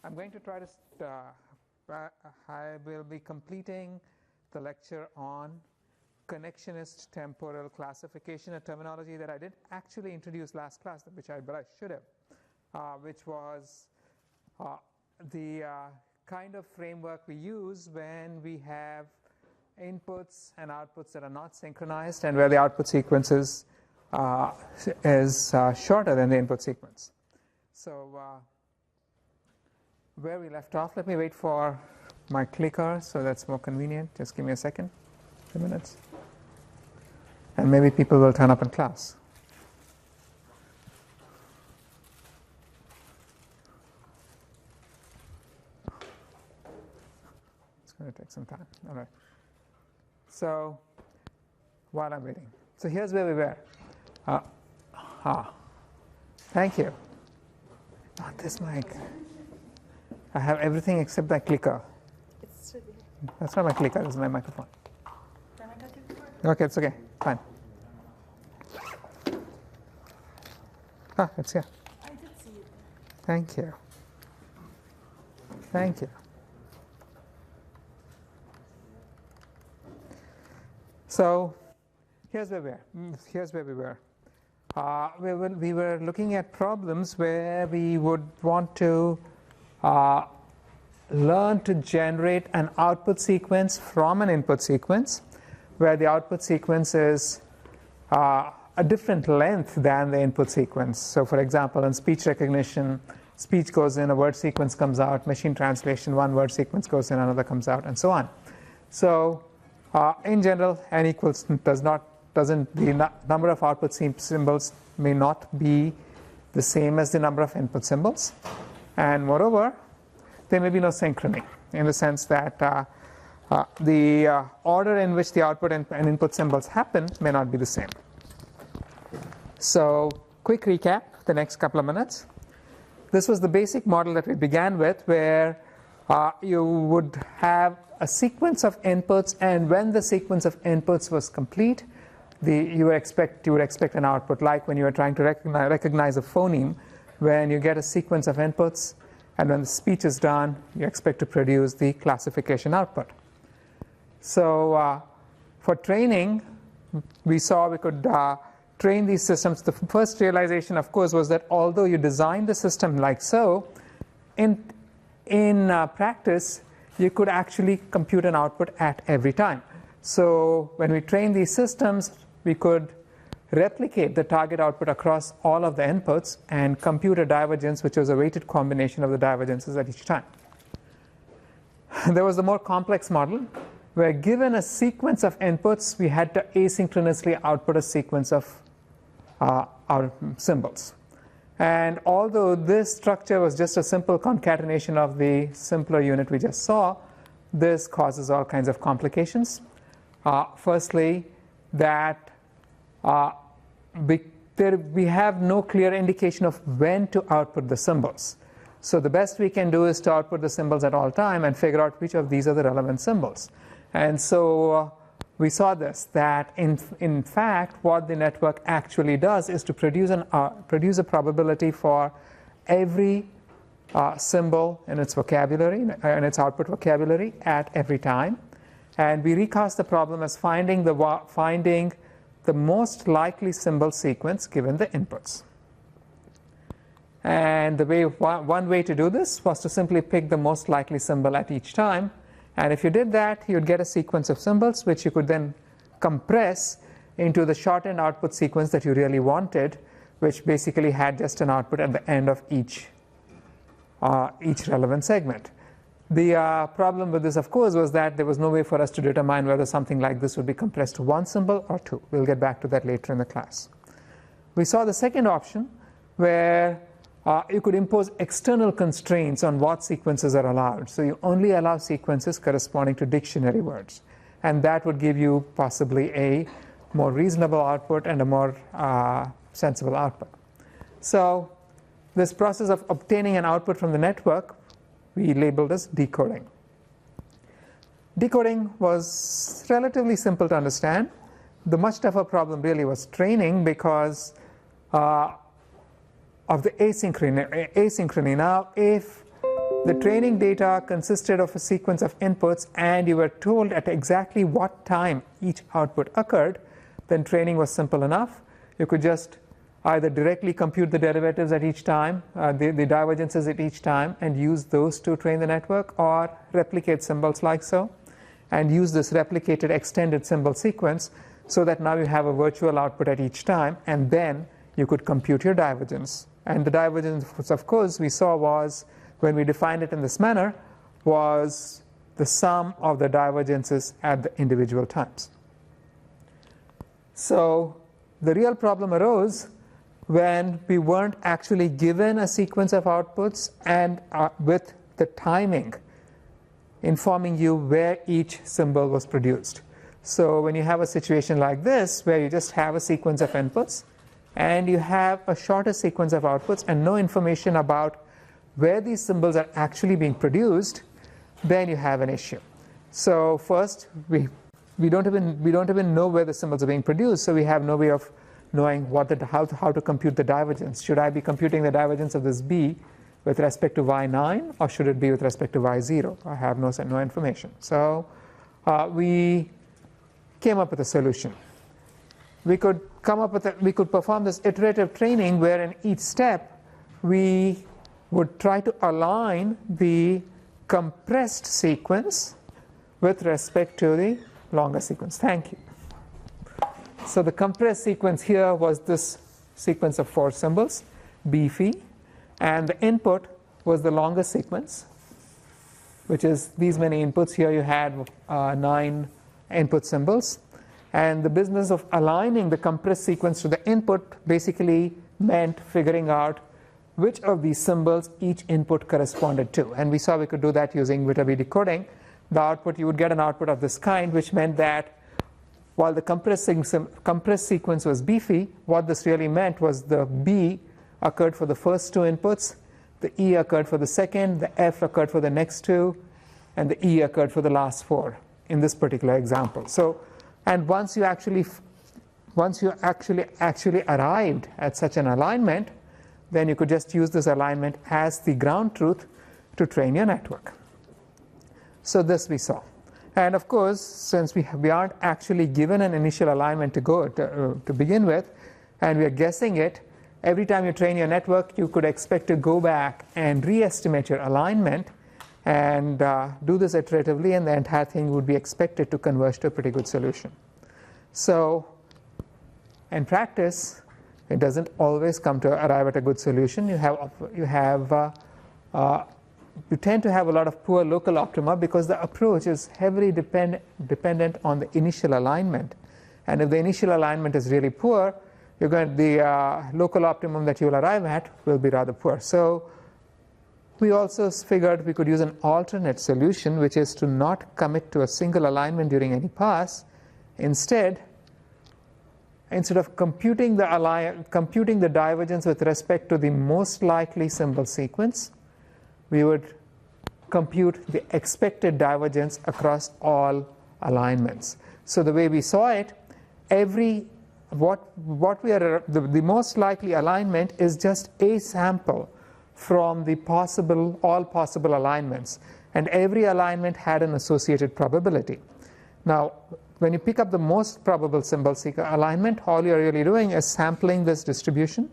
I'm going to try to, I will be completing the lecture on connectionist temporal classification, a terminology that I didn't actually introduce last class, but I should have, which was the kind of framework we use when we have inputs and outputs that are not synchronized and where the output sequence is shorter than the input sequence. So where we left off, let me wait for my clicker so that's more convenient. Just give me a second, 2 minutes. And maybe people will turn up in class. It's going to take some time. All right. So while I'm waiting. So here's where we were. Thank you. Not this mic. I have everything except my clicker. That's not my clicker, this is my microphone. Okay, it's okay. Fine. It's here. I did see it. Thank you. Thank you. So here's where we were. We were looking at problems where we would want to learn to generate an output sequence from an input sequence, where the output sequence is a different length than the input sequence. So for example, in speech recognition, speech goes in, a word sequence comes out, machine translation, one word sequence goes in, another comes out, and so on. So in general, n equals the number of output symbols may not be the same as the number of input symbols. And moreover, there may be no synchrony in the sense that the order in which the output and input symbols happen may not be the same. So quick recap, the next couple of minutes. This was the basic model that we began with, where you would have a sequence of inputs, and when the sequence of inputs was complete, you would expect an output, like when you are trying to recognize a phoneme. When you get a sequence of inputs, and when the speech is done, you expect to produce the classification output. So for training, we saw we could train these systems. The first realization, of course, was that although you design the system like so, in practice, you could actually compute an output at every time. So when we train these systems, we could replicate the target output across all of the inputs and compute a divergence, which was a weighted combination of the divergences at each time. There was a more complex model where, given a sequence of inputs, we had to asynchronously output a sequence of our symbols. And although this structure was just a simple concatenation of the simpler unit we just saw, this causes all kinds of complications. Firstly, that we have no clear indication of when to output the symbols. So the best we can do is to output the symbols at all time and figure out which of these are the relevant symbols. And so we saw this, that in fact what the network actually does is to produce a probability for every symbol in its vocabulary, in its output vocabulary at every time. And we recast the problem as finding the most likely symbol sequence given the inputs. And one way to do this was to simply pick the most likely symbol at each time. And if you did that, you'd get a sequence of symbols, which you could then compress into the shortened output sequence that you really wanted, which basically had just an output at the end of each relevant segment. The problem with this, of course, was that there was no way for us to determine whether something like this would be compressed to one symbol or two. We'll get back to that later in the class. We saw the second option, where you could impose external constraints on what sequences are allowed. So you only allow sequences corresponding to dictionary words. And that would give you possibly a more reasonable output and a more sensible output. So this process of obtaining an output from the network, we labeled as decoding. Decoding was relatively simple to understand. The much tougher problem really was training, because of the asynchrony. Now, if the training data consisted of a sequence of inputs and you were told at exactly what time each output occurred, then training was simple enough. You could just either directly compute the derivatives at each time, the divergences at each time, and use those to train the network, or replicate symbols like so, and use this replicated extended symbol sequence so that now you have a virtual output at each time, and then you could compute your divergence. And the divergence, of course, we saw was, when we defined it in this manner, was the sum of the divergences at the individual times. So the real problem arose when we weren't actually given a sequence of outputs and with the timing informing you where each symbol was produced. So when you have a situation like this, where you just have a sequence of inputs and you have a shorter sequence of outputs and no information about where these symbols are actually being produced, then you have an issue. So first, we don't even know where the symbols are being produced, so we have no way of knowing how to compute the divergence. Should I be computing the divergence of this B with respect to y9, or should it be with respect to y0? I have no information. So we came up with a solution. We could perform this iterative training where in each step we would try to align the compressed sequence with respect to the longer sequence. Thank you. So the compressed sequence here was this sequence of 4 symbols, B phi, and the input was the longer sequence, which is these many inputs. Here you had 9 input symbols, and the business of aligning the compressed sequence to the input basically meant figuring out which of these symbols each input corresponded to, and we saw we could do that using Viterbi decoding. The output, you would get an output of this kind, which meant that while the compressed sequence was B phi, what this really meant was the B occurred for the first 2 inputs, the E occurred for the second, the F occurred for the next 2, and the E occurred for the last 4 in this particular example. So, and once you actually arrived at such an alignment, then you could just use this alignment as the ground truth to train your network. So this we saw. And of course, since we aren't actually given an initial alignment to begin with, and we are guessing it, every time you train your network, you could expect to go back and re-estimate your alignment and do this iteratively, and the entire thing would be expected to converge to a pretty good solution. So in practice, it doesn't always come to arrive at a good solution. You tend to have a lot of poor local optima because the approach is heavily dependent on the initial alignment. And if the initial alignment is really poor, the local optimum that you will arrive at will be rather poor. So we also figured we could use an alternate solution, which is to not commit to a single alignment during any pass. Instead of computing the divergence with respect to the most likely symbol sequence, we would compute the expected divergence across all alignments. So the way we saw it, the most likely alignment is just a sample from the all possible alignments, and every alignment had an associated probability. Now, when you pick up the most probable symbol alignment, all you're really doing is sampling this distribution,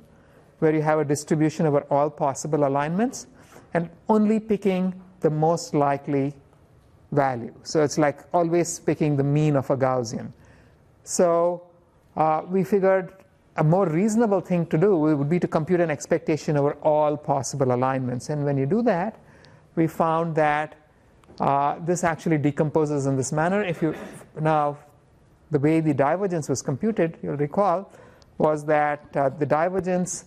where you have a distribution over all possible alignments, and only picking the most likely value. So it's like always picking the mean of a Gaussian. So we figured a more reasonable thing to do would be to compute an expectation over all possible alignments. And when you do that, we found that this actually decomposes in this manner. Now, the way the divergence was computed, you'll recall, was that the divergence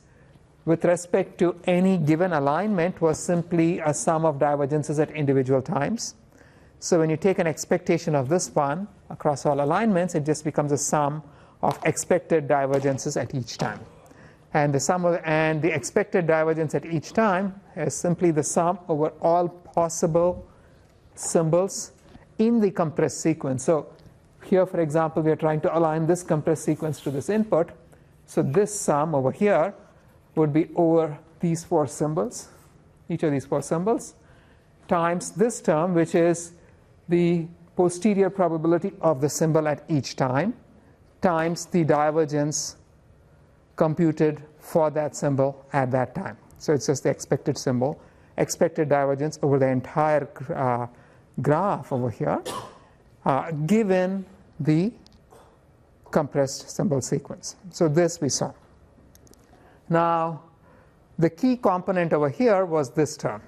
with respect to any given alignment was simply a sum of divergences at individual times. So when you take an expectation of this one across all alignments, it just becomes a sum of expected divergences at each time. And the expected divergence at each time is simply the sum over all possible symbols in the compressed sequence. So here, for example, we are trying to align this compressed sequence to this input. So this sum over here would be over these four symbols, each of these four symbols, times this term, which is the posterior probability of the symbol at each time, times the divergence computed for that symbol at that time. So it's just the expected symbol, expected divergence over the entire graph over here, given the compressed symbol sequence. So this we saw. Now, the key component over here was this term.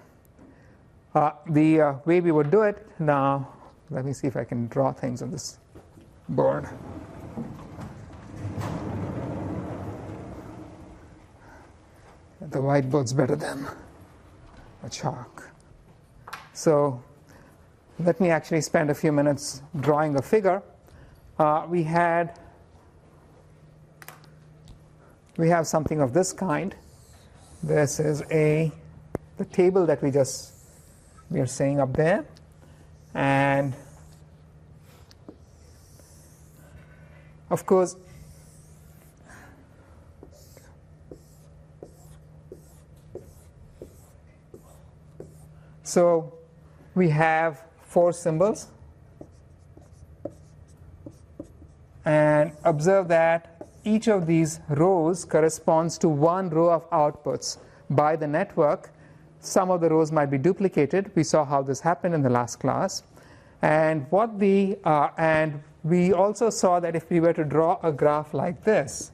The way we would do it, now, let me see if I can draw things on this board. The whiteboard's better than a chalk. So let me actually spend a few minutes drawing a figure. We have something of this kind. This is the table that we are saying up there, and of course so we have four symbols, and observe that each of these rows corresponds to one row of outputs by the network. Some of the rows might be duplicated. We saw how this happened in the last class. And we also saw that if we were to draw a graph like this,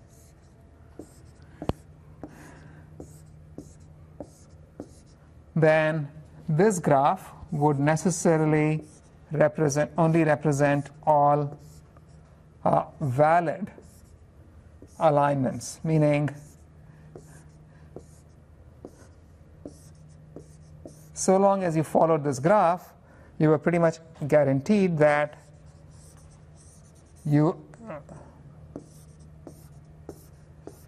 then this graph would necessarily only represent all valid alignments, meaning so long as you followed this graph, you were pretty much guaranteed that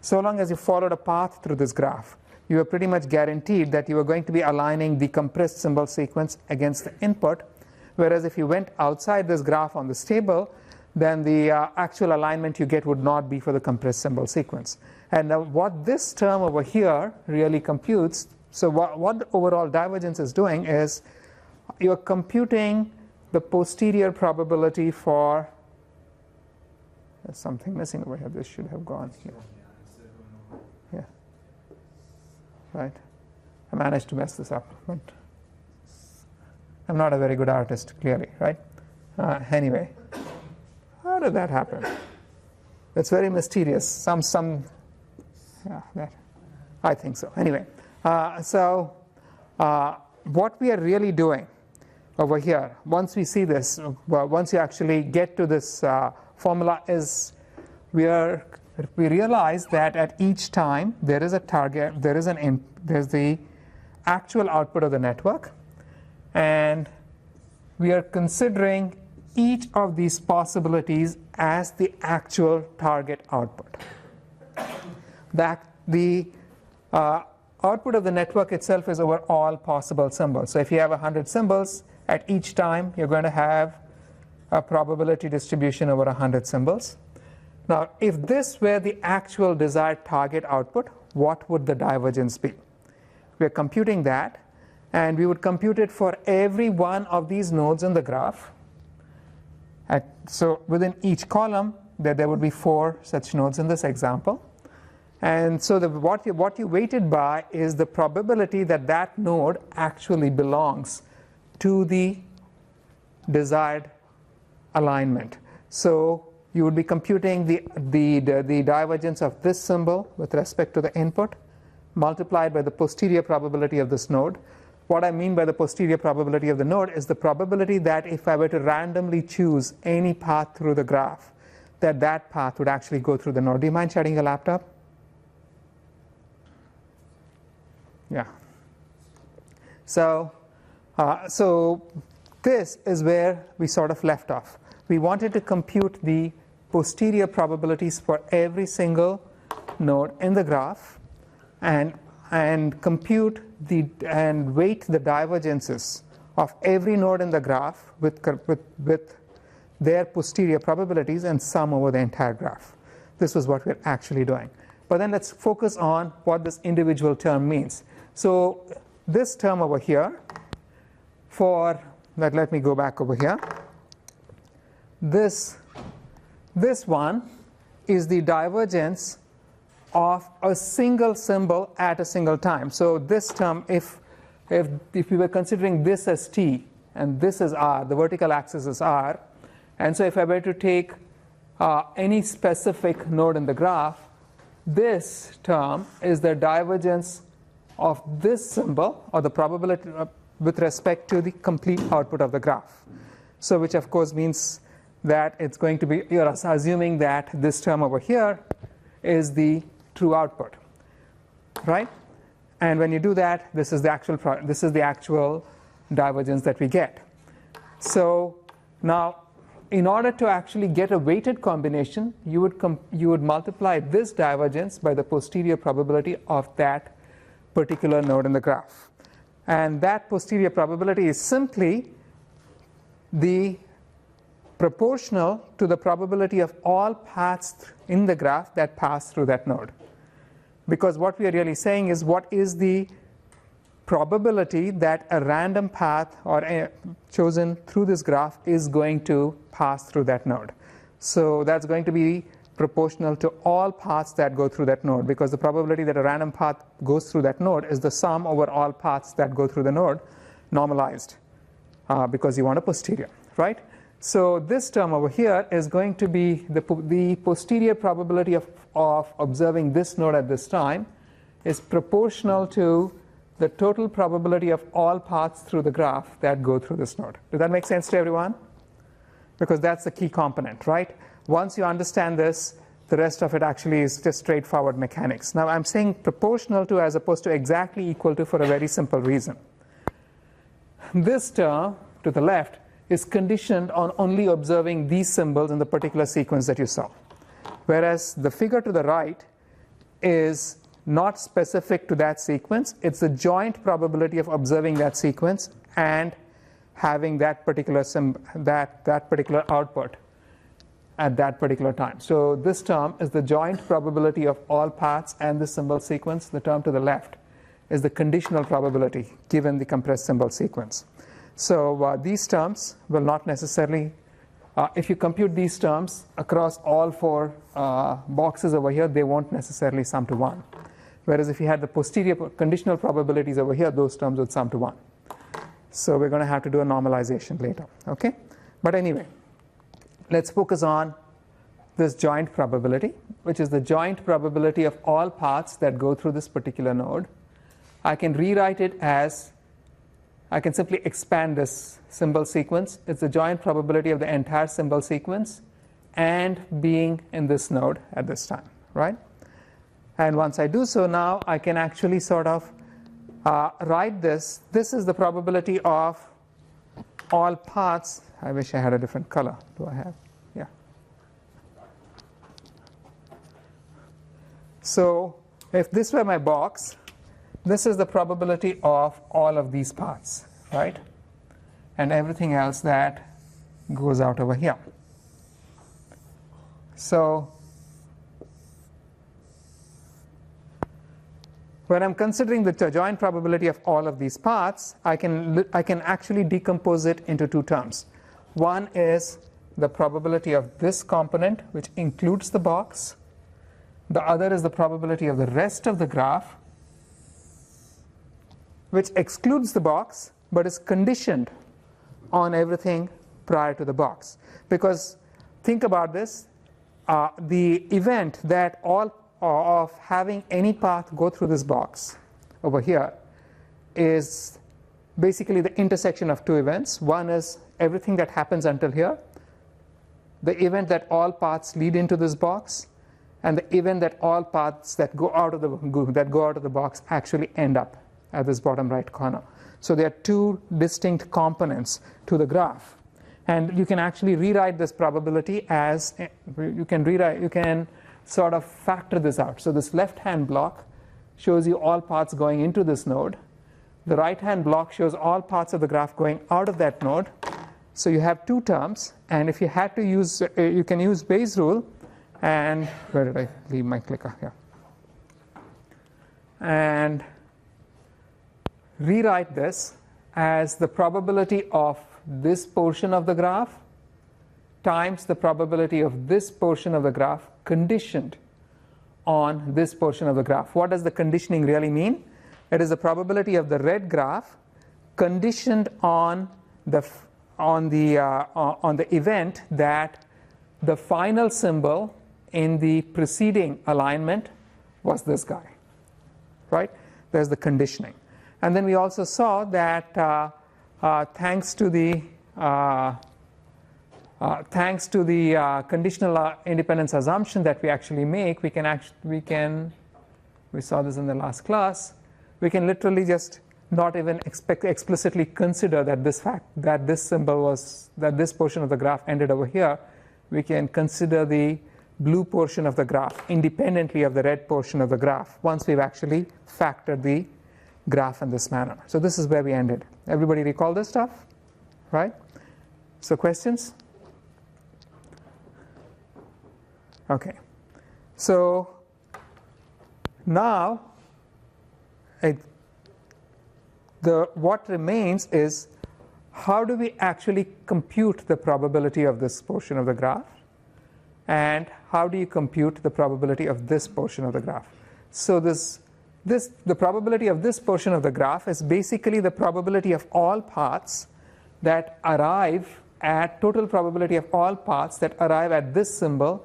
so long as you followed a path through this graph, you were pretty much guaranteed that you were going to be aligning the compressed symbol sequence against the input, whereas if you went outside this graph on this table, then the actual alignment you get would not be for the compressed symbol sequence. And now what this term over here really computes, so what the overall divergence is doing is you're computing the posterior probability for, there's something missing over here, this should have gone here. Yeah. Right. I managed to mess this up, but I'm not a very good artist, clearly, right? Anyway, how did that happen? It's very mysterious. I think so. Anyway, what we are really doing over here, once we see this, once you actually get to this formula, is we realize that at each time there is a target, there's the actual output of the network, and we are considering each of these possibilities as the actual target output. The output of the network itself is over all possible symbols. So if you have 100 symbols, at each time you're going to have a probability distribution over 100 symbols. Now, if this were the actual desired target output, what would the divergence be? We're computing that, and we would compute it for every one of these nodes in the graph. So within each column, there would be 4 such nodes in this example. And so what you weighted by is the probability that that node actually belongs to the desired alignment. So you would be computing the divergence of this symbol with respect to the input multiplied by the posterior probability of this node. What I mean by the posterior probability of the node is the probability that if I were to randomly choose any path through the graph, that path would actually go through the node. Do you mind shutting your laptop? Yeah. So this is where we sort of left off. We wanted to compute the posterior probabilities for every single node in the graph, and compute and weight the divergences of every node in the graph with their posterior probabilities and sum over the entire graph. This was what we're actually doing. But then let's focus on what this individual term means. So this term over here, let me go back over here. This one is the divergence of a single symbol at a single time. So this term, if we were considering this as t and this is r, the vertical axis is r, and so if I were to take any specific node in the graph, this term is the divergence of this symbol, or the probability with respect to the complete output of the graph. So which of course means that it's going to be, you're assuming that this term over here is the true output, right? And when you do that, this is the actual divergence that we get. So now, in order to actually get a weighted combination, you would multiply this divergence by the posterior probability of that particular node in the graph. And that posterior probability is simply the proportional to the probability of all paths in the graph that pass through that node. Because what we are really saying is, what is the probability that a random path chosen through this graph is going to pass through that node. So that's going to be proportional to all paths that go through that node, because the probability that a random path goes through that node is the sum over all paths that go through the node normalized, because you want a posterior, right? So this term over here is going to be the posterior probability of observing this node at this time is proportional to the total probability of all paths through the graph that go through this node. Does that make sense to everyone? Because that's the key component, right? Once you understand this, the rest of it actually is just straightforward mechanics. Now I'm saying proportional to as opposed to exactly equal to for a very simple reason. This term to the left is conditioned on only observing these symbols in the particular sequence that you saw. Whereas the figure to the right is not specific to that sequence. It's the joint probability of observing that sequence and having that particular that particular output at that particular time. So this term is the joint probability of all paths and the symbol sequence. The term to the left is the conditional probability given the compressed symbol sequence. So these terms will not necessarily, if you compute these terms across all four boxes over here, they won't necessarily sum to 1. Whereas if you had the posterior conditional probabilities over here, those terms would sum to 1. So we're going to have to do a normalization later, okay? But anyway, let's focus on this joint probability, which is the joint probability of all paths that go through this particular node. I can rewrite it as, I can simply expand this symbol sequence. It's the joint probability of the entire symbol sequence and being in this node at this time, right? And once I do so, now I can actually sort of write this. This is the probability of all paths. I wish I had a different color. Do I have? Yeah. So if this were my box, this is the probability of all of these paths, right? And everything else that goes out over here. So when I'm considering the joint probability of all of these paths, I can actually decompose it into two terms. One is the probability of this component, which includes the box. The other is the probability of the rest of the graph, which excludes the box, but is conditioned on everything prior to the box. Because think about this, the event that all of having any path go through this box over here is basically the intersection of two events. One is everything that happens until here, the event that all paths lead into this box, and the event that all paths that go out of the box actually end up at this bottom right corner. So there are two distinct components to the graph, and you can actually rewrite this probability as you can sort of factor this out. So this left-hand block shows you all paths going into this node. The right-hand block shows all parts of the graph going out of that node. So you have two terms, and if you had to use, you can use Bayes' rule. And where did I leave my clicker here? and rewrite this as the probability of this portion of the graph times the probability of this portion of the graph conditioned on this portion of the graph. What does the conditioning really mean? It is the probability of the red graph conditioned on the event that the final symbol in the preceding alignment was this guy, right? There's the conditioning. And then we also saw that thanks to the conditional independence assumption that we actually make, we saw this in the last class, we can literally just not even explicitly consider that this portion of the graph ended over here. We can consider the blue portion of the graph independently of the red portion of the graph once we've actually factored the graph in this manner. So this is where we ended. Everybody recall this stuff, right? So questions? Okay. So now what remains is, how do we actually compute the probability of this portion of the graph, and how do you compute the probability of this portion of the graph? So the probability of this portion of the graph is basically the probability of all paths that arrive at total probability of all paths that arrive at this symbol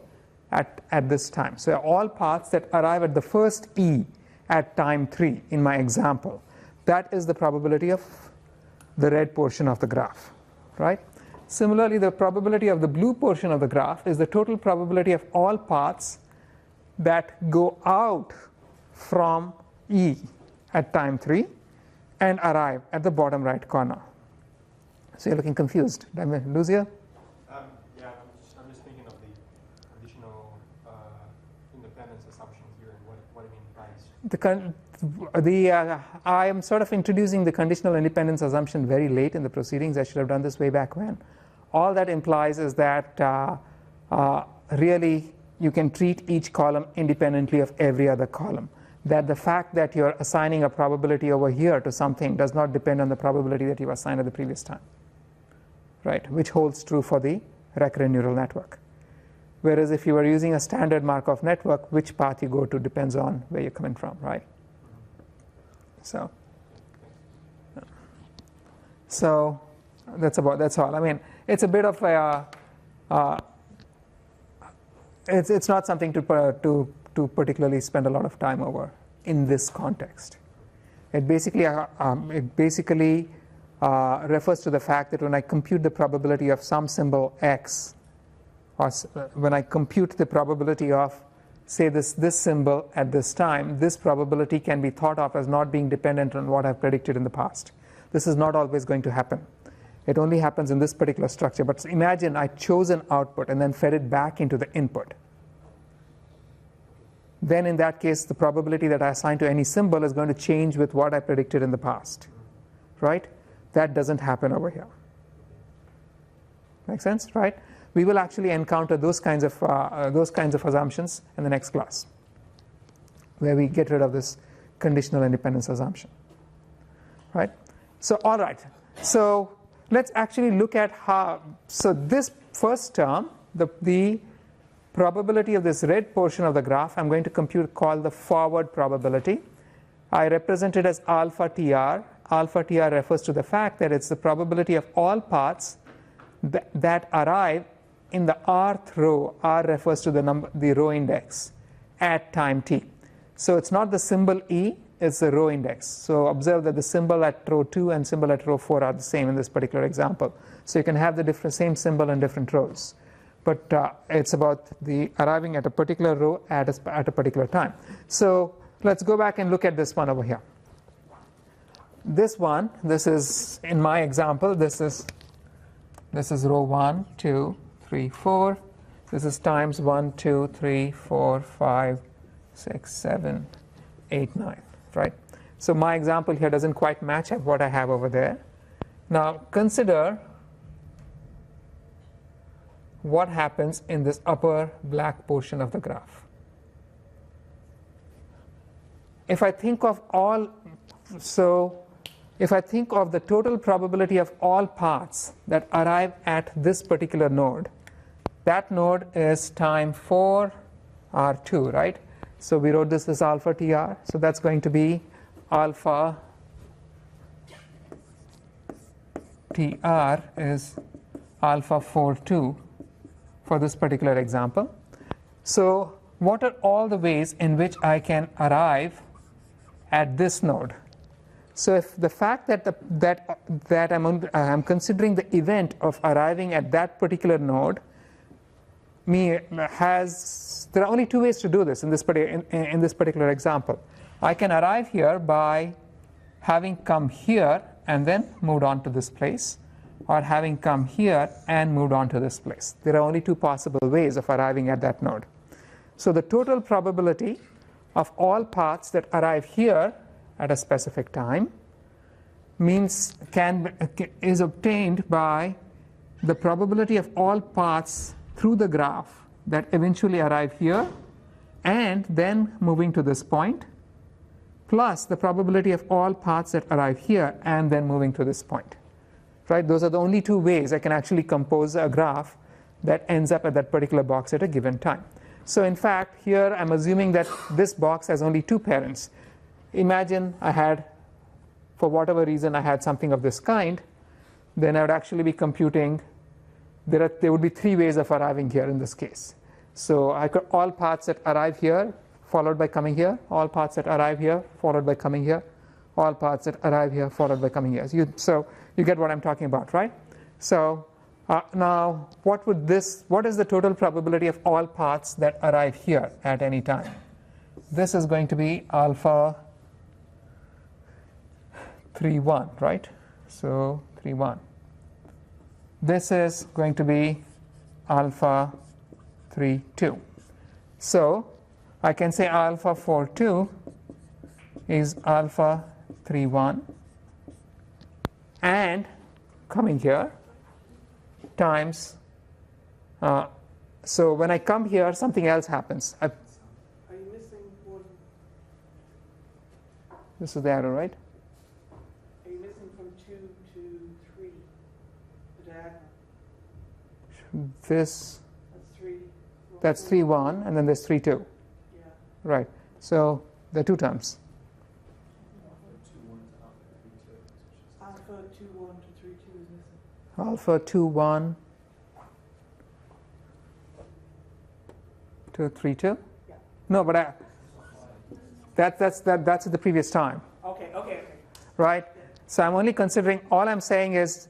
at this time. So all paths that arrive at the first E at time 3 in my example. That is the probability of the red portion of the graph, right? Similarly, the probability of the blue portion of the graph is the total probability of all paths that go out from E at time 3 and arrive at the bottom right corner. So you're looking confused. Did I lose you? Yeah, I'm just thinking of the conditional independence assumption here and what it implies. I am sort of introducing the conditional independence assumption very late in the proceedings. I should have done this way back when. All that implies is that really you can treat each column independently of every other column. That the fact that you're assigning a probability over here to something does not depend on the probability that you assigned at the previous time, right? Which holds true for the recurrent neural network. Whereas if you were using a standard Markov network, which path you go to depends on where you're coming from, right? So that's all. I mean, it's a bit of a it's not something to particularly spend a lot of time over in this context. It basically refers to the fact that when I compute the probability of some symbol x, or when I compute the probability of, say, this symbol at this time, this probability can be thought of as not being dependent on what I've predicted in the past. This is not always going to happen. It only happens in this particular structure. But imagine I chose an output and then fed it back into the input. Then in that case, the probability that I assign to any symbol is going to change with what I predicted in the past, right? That doesn't happen over here. Make sense, right? We will actually encounter those kinds of assumptions in the next class, where we get rid of this conditional independence assumption, right? So all right, so let's actually look at how. So this first term, the probability of this red portion of the graph, I'm going to compute, called the forward probability. I represent it as alpha TR. Alpha TR refers to the fact that it's the probability of all paths that arrive in the rth row. R refers to the row index at time t. So it's not the symbol E, it's the row index. So observe that the symbol at row 2 and symbol at row 4 are the same in this particular example. So you can have the same symbol in different rows. But it's about the arriving at a particular row at a particular time. So let's go back and look at this one over here. This one, this is, in my example, this is row 1, 2, 3, 4. This is times 1, 2, 3, 4, 5, 6, 7, 8, 9, right? So my example here doesn't quite match up what I have over there. Now consider what happens in this upper black portion of the graph. if I think of all, so if I think of the total probability of all paths that arrive at this particular node, that node is time 4r2, right? So we wrote this as alpha tr, so that's going to be alpha tr is alpha 4-2 for this particular example. So what are all the ways in which I can arrive at this node? So if the fact that I'm considering the event of arriving at that particular node there are only two ways to do this in this particular example. I can arrive here by having come here and then moved on to this place, or having come here and moved on to this place. There are only two possible ways of arriving at that node. So the total probability of all paths that arrive here at a specific time is obtained by the probability of all paths through the graph that eventually arrive here and then moving to this point, plus the probability of all paths that arrive here and then moving to this point. Right? Those are the only two ways I can actually compose a graph that ends up at that particular box at a given time. So in fact, here I'm assuming that this box has only two parents. Imagine I had, for whatever reason, I had something of this kind, then I would actually be computing, there would be three ways of arriving here in this case. So I could, all paths that arrive here, followed by coming here, all paths that arrive here, followed by coming here, all paths that arrive here, followed by coming here. So you get what I'm talking about, right? So now what is the total probability of all paths that arrive here at any time? This is going to be alpha 3-1, right? So 3-1. This is going to be alpha 3-2. So I can say alpha 4-2 is alpha 3-1 and coming here times, so when I come here something else happens. Are you missing one? This is the arrow, right? Are you missing from 2 to 3, the diagonal? This, That's 3. that's 3-1 and then there's 3-2. Yeah. Right. So there are two terms. Alpha 2-1 to 3-2 is missing. Alpha 2-1 to 3-2? Yeah. No, but that's at the previous time. Okay. Right? So I'm only considering, all I'm saying is,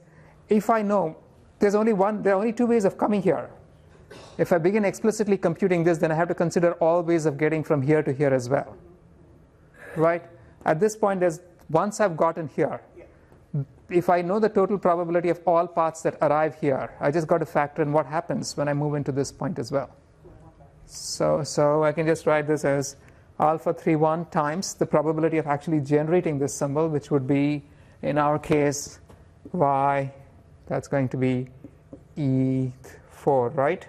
if I know there are only two ways of coming here. If I begin explicitly computing this, then I have to consider all ways of getting from here to here as well. Right? At this point, once I've gotten here, if I know the total probability of all paths that arrive here, I just got to factor in what happens when I move into this point as well. So I can just write this as alpha 3-1 times the probability of actually generating this symbol, which would be, in our case, y, that's going to be E4, right?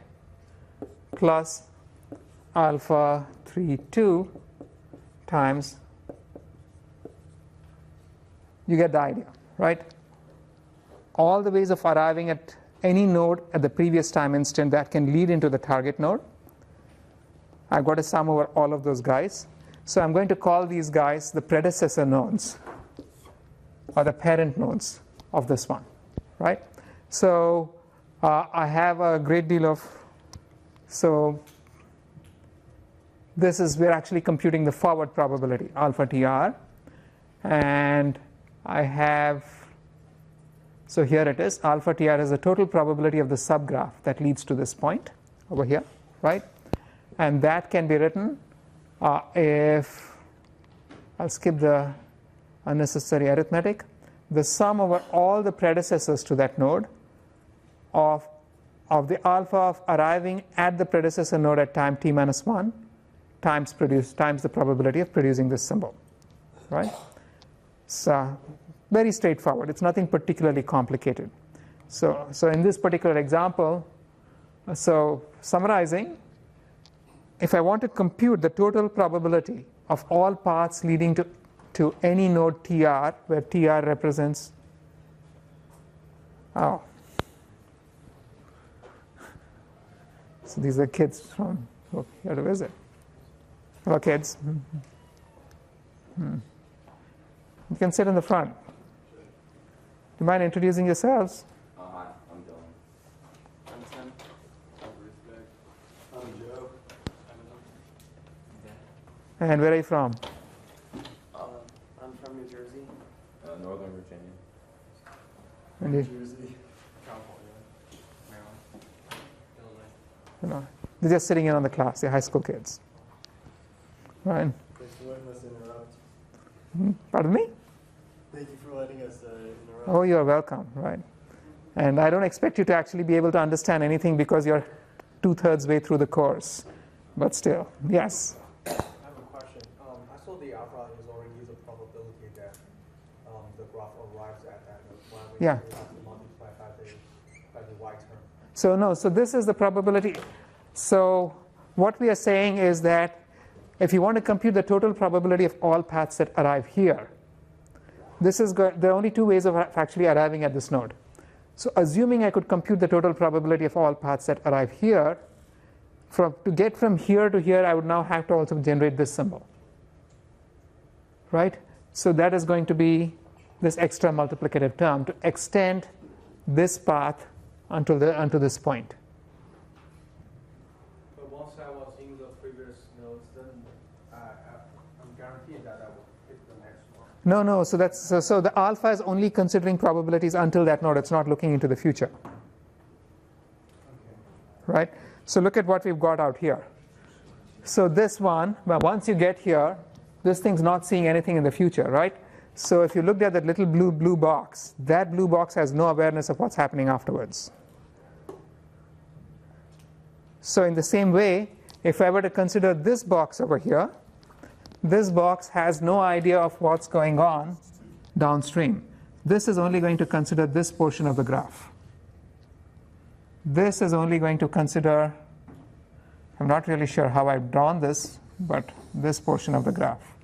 Plus alpha 3-2 times, you get the idea, right? All the ways of arriving at any node at the previous time instant that can lead into the target node. I've got to sum over all of those guys. So I'm going to call these guys the predecessor nodes or the parent nodes of this one, right? So I have a great deal of, so we're actually computing the forward probability, alpha tr, and I have, so here it is, alpha tr is the total probability of the subgraph that leads to this point over here, right? And that can be written if, I'll skip the unnecessary arithmetic, the sum over all the predecessors to that node of the alpha of arriving at the predecessor node at time t minus 1 times the probability of producing this symbol, right? So very straightforward. It's nothing particularly complicated. So in this particular example, so summarizing, if I want to compute the total probability of all paths leading to any node TR, where TR represents, oh, so these are kids from here to visit. Hello, kids. You can sit in the front. Do you mind introducing yourselves? Hi, I'm Dylan. I'm Tim. I'm Joe. And where are you from? I'm from New Jersey. Northern Virginia. And you, Jersey. California. Maryland. Illinois. you know, they're just sitting in on the class. They're high school kids. Right. Thanks for letting us interrupt. Pardon me? Thank you for letting us interrupt. Oh, you're welcome. Right. And I don't expect you to actually be able to understand anything because you're 2/3 way through the course. But still, yes. I have a question. I saw the alpha is already used a probability that the graph arrives at that. Why we Yeah. have to multiply by the y term. So no, so this is the probability. So what we are saying is that if you want to compute the total probability of all paths that arrive here, this is there are only two ways of actually arriving at this node. So assuming I could compute the total probability of all paths that arrive here, to get from here to here, I would now have to also generate this symbol. Right? So that is going to be this extra multiplicative term to extend this path until this point. But once I was in the previous nodes, then I'm guaranteed that I will pick the next one. No. So the alpha is only considering probabilities until that node. It's not looking into the future. Okay. Right? So look at what we've got out here. So this one, well, once you get here, this thing's not seeing anything in the future, right? So if you looked at that little blue box, that blue box has no awareness of what's happening afterwards. So in the same way, if I were to consider this box over here, this box has no idea of what's going on downstream. This is only going to consider this portion of the graph. This is only going to consider, I'm not really sure how I've drawn this, but this portion of the graph.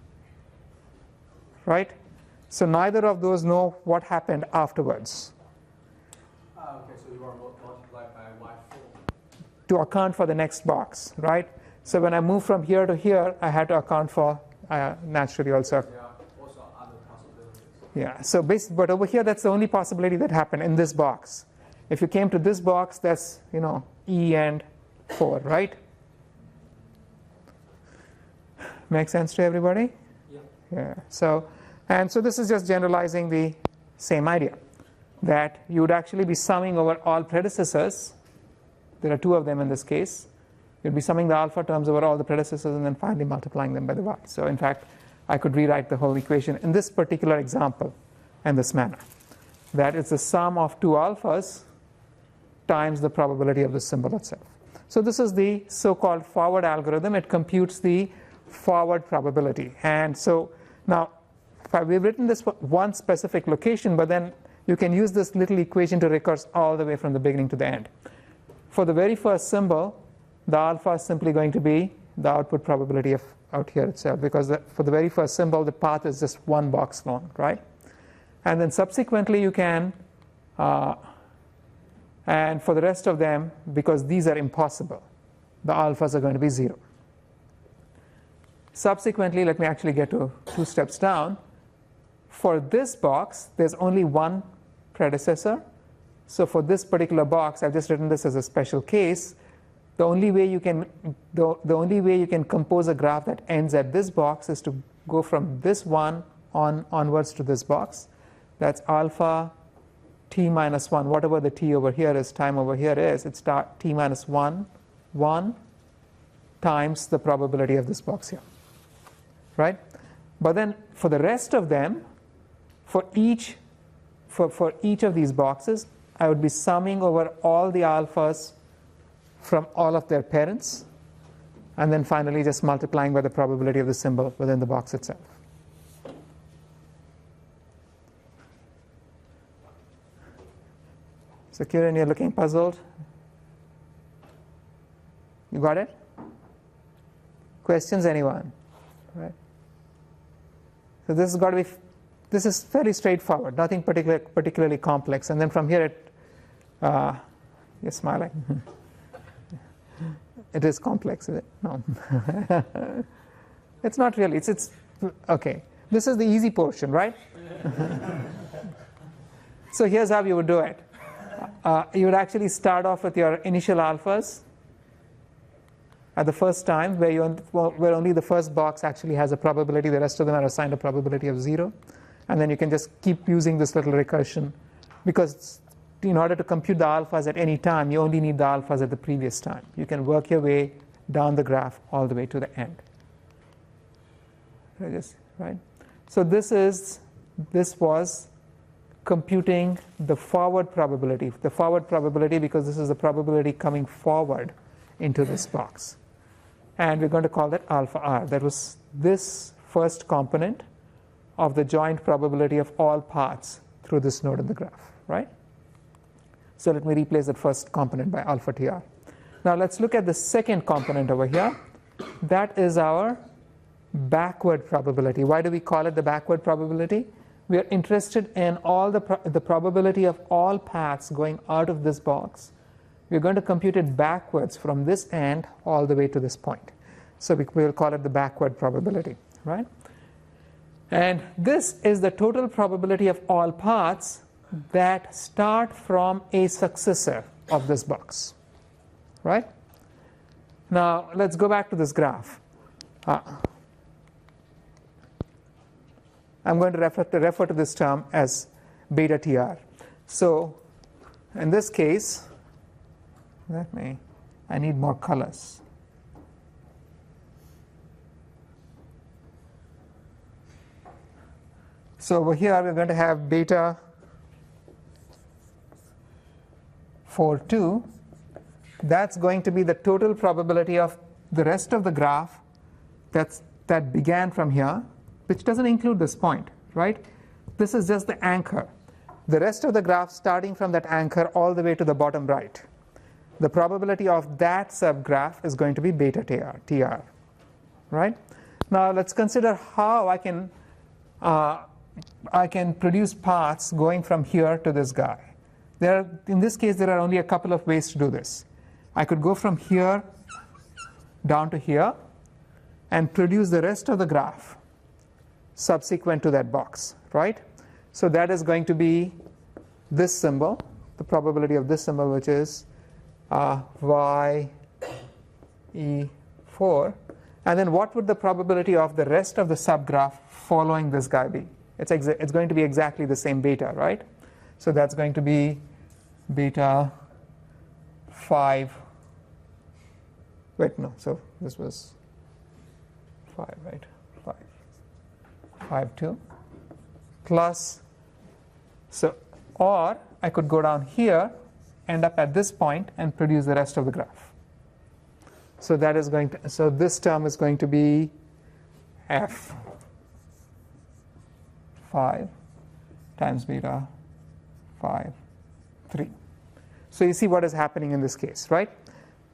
Right? So neither of those know what happened afterwards. Okay, so you are multiplied by y full. To account for the next box, right? So when I move from here to here, I had to account for naturally also. There are also other possibilities. Yeah. So but over here, that's the only possibility that happened in this box. If you came to this box, that's E and 4, right? Make sense to everybody? Yeah. So this is just generalizing the same idea, that you would actually be summing over all predecessors. There are two of them in this case. You'd be summing the alpha terms over all the predecessors and then finally multiplying them by the y. So in fact, I could rewrite the whole equation in this particular example in this manner. That is the sum of two alphas times the probability of the symbol itself. So this is the so-called forward algorithm. It computes the forward probability. And so now, we've written this for one specific location, but then you can use this little equation to recurse all the way from the beginning to the end. For the very first symbol, the alpha is simply going to be the output probability of out here itself, because for the very first symbol, the path is just one box long, right? And then subsequently you can, and for the rest of them, because these are impossible, the alphas are going to be 0. Subsequently, let me actually get to 2 steps down. For this box, there's only one predecessor. So for this particular box, I've just written this as a special case. The only way you can compose a graph that ends at this box is to go from this one onwards to this box. That's alpha t minus 1, whatever the t over here is, time over here is, it's t minus 1 times the probability of this box here. Right? But then for the rest of them, for each of these boxes, I would be summing over all the alphas from all of their parents, and then finally just multiplying by the probability of the symbol within the box itself. So Kieran, you're looking puzzled? You got it? Questions, anyone? Right. So this has got to be, this is fairly straightforward, nothing particularly complex. And then from here, you're smiling. It is complex, is it? No. It's not really. It's okay. This is the easy portion, right? So here's how you would do it. You would actually start off with your initial alphas at the first time, where only the first box actually has a probability, the rest of them are assigned a probability of 0. And then you can just keep using this little recursion, because in order to compute the alphas at any time, you only need the alphas at the previous time. You can work your way down the graph all the way to the end. Right? So this was computing the forward probability. The forward probability, because this is the probability coming forward into this box. And we're going to call that alpha r. That was this first component of the joint probability of all paths through this node in the graph, right? So let me replace that first component by alpha tr. Now let's look at the second component over here. That is our backward probability. Why do we call it the backward probability? We are interested in all the probability of all paths going out of this box. We're going to compute it backwards from this end all the way to this point. So we will call it the backward probability, right? And this is the total probability of all paths that start from a successor of this box, right? Now let's go back to this graph. I'm going to refer to this term as beta tr. So in this case, I need more colors. So over here we're going to have beta 4,2. That's going to be the total probability of the rest of the graph that began from here, which doesn't include this point, right? This is just the anchor. The rest of the graph starting from that anchor all the way to the bottom right. The probability of that subgraph is going to be beta tr, right? Now let's consider how I can produce paths going from here to this guy. In this case, there are only a couple of ways to do this. I could go from here down to here and produce the rest of the graph subsequent to that box, right? So that is going to be this symbol, the probability of this symbol, which is y e4. And then what would the probability of the rest of the subgraph following this guy be? It's going to be exactly the same beta, right? So that's going to be beta 5. Wait, no. So this was 5, right? 5, 2 plus. So, or I could go down here, end up at this point, and produce the rest of the graph. So that is going to. So this term is going to be f 5 times beta 5, 3. So you see what is happening in this case, right?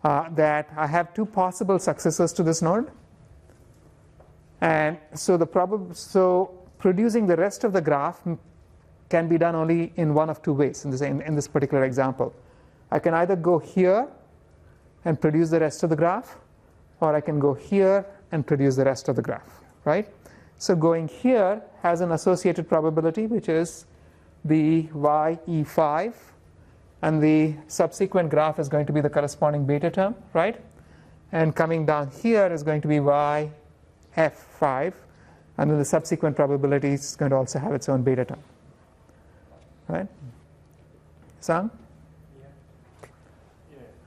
That I have two possible successors to this node. And so producing the rest of the graph can be done only in one of two ways in this particular example. I can either go here and produce the rest of the graph, or I can go here and produce the rest of the graph, right? So going here has an associated probability, which is the y e5, and the subsequent graph is going to be the corresponding beta term, right? And coming down here is going to be y f5, and then the subsequent probability is going to also have its own beta term, right? Sang?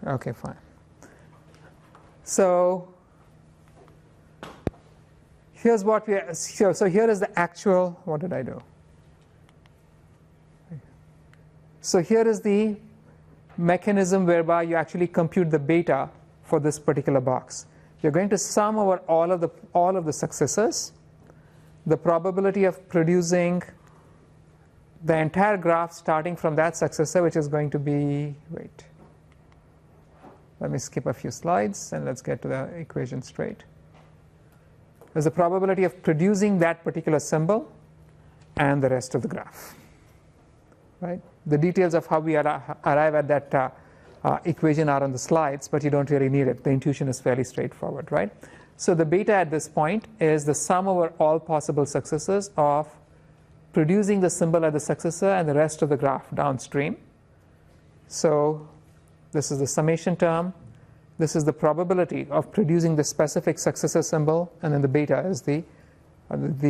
Yeah. Okay, fine. So here's what we are. So here is the actual. What did I do? So here is the mechanism whereby you actually compute the beta for this particular box. You're going to sum over all of the successors, the probability of producing the entire graph starting from that successor, which is going to be, wait, let me skip a few slides and let's get to the equation straight. is the probability of producing that particular symbol and the rest of the graph. Right? The details of how we arrive at that equation are on the slides, but you don't really need it. The intuition is fairly straightforward, right? So the beta at this point is the sum over all possible successors of producing the symbol at the successor and the rest of the graph downstream. So this is the summation term. This is the probability of producing the specific successor symbol, and then the beta is the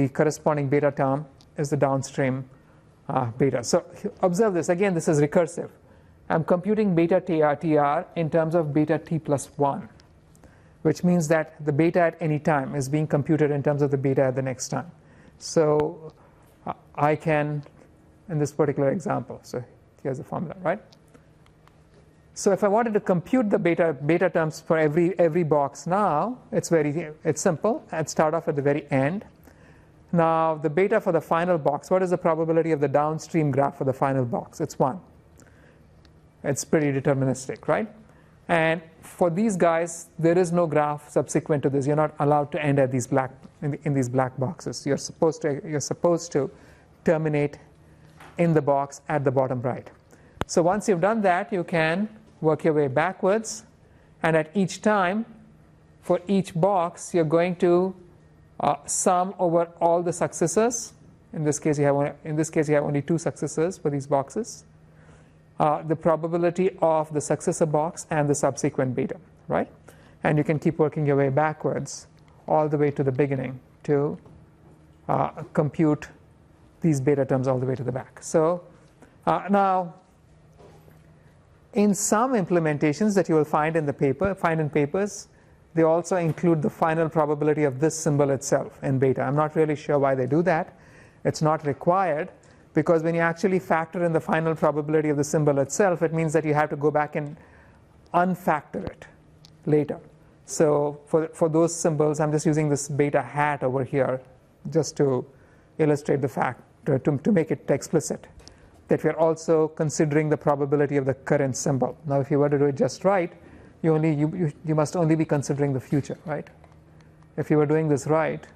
corresponding beta term is the downstream beta. So observe this. Again, this is recursive. I'm computing beta TR in terms of beta t plus 1, which means that the beta at any time is being computed in terms of the beta at the next time. So I can, in this particular example, so here's the formula, right? So if I wanted to compute the beta terms for every box now, it's simple. I'd start off at the very end. Now the beta for the final box, what is the probability of the downstream graph for the final box? It's 1. It's pretty deterministic, right? And for these guys, there is no graph subsequent to this. You're not allowed to end at these in these black boxes. You're supposed to terminate in the box at the bottom right. So once you've done that, you can work your way backwards, and at each time, for each box, you're going to sum over all the successors. In this case, you have only 2 successors for these boxes. The probability of the successor box and the subsequent beta, right? And you can keep working your way backwards all the way to the beginning to compute these beta terms all the way to the back. So now, in some implementations that you will find in papers, they also include the final probability of this symbol itself in beta. I'm not really sure why they do that. It's not required, because when you actually factor in the final probability of the symbol itself, it means that you have to go back and unfactor it later. So for those symbols, I'm just using this beta hat over here just to illustrate the fact, to make it explicit, that we are also considering the probability of the current symbol. Now if you were to do it just right, you must only be considering the future, right? If you were doing this right,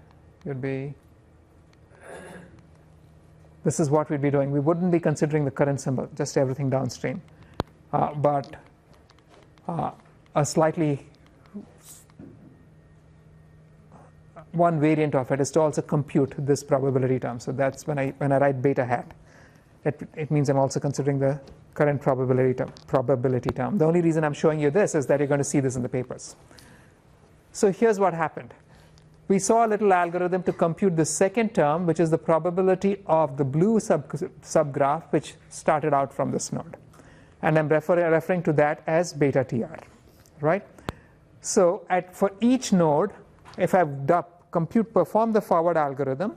you'd be, this is what we'd be doing. We wouldn't be considering the current symbol, just everything downstream. But a slightly, one variant of it is to also compute this probability term. So that's when I write beta hat. It means I'm also considering the current probability term. The only reason I'm showing you this is that you're going to see this in the papers. So here's what happened. We saw a little algorithm to compute the second term, which is the probability of the blue subgraph, which started out from this node. And I'm referring to that as beta TR, right? So for each node, if I've performed the forward algorithm,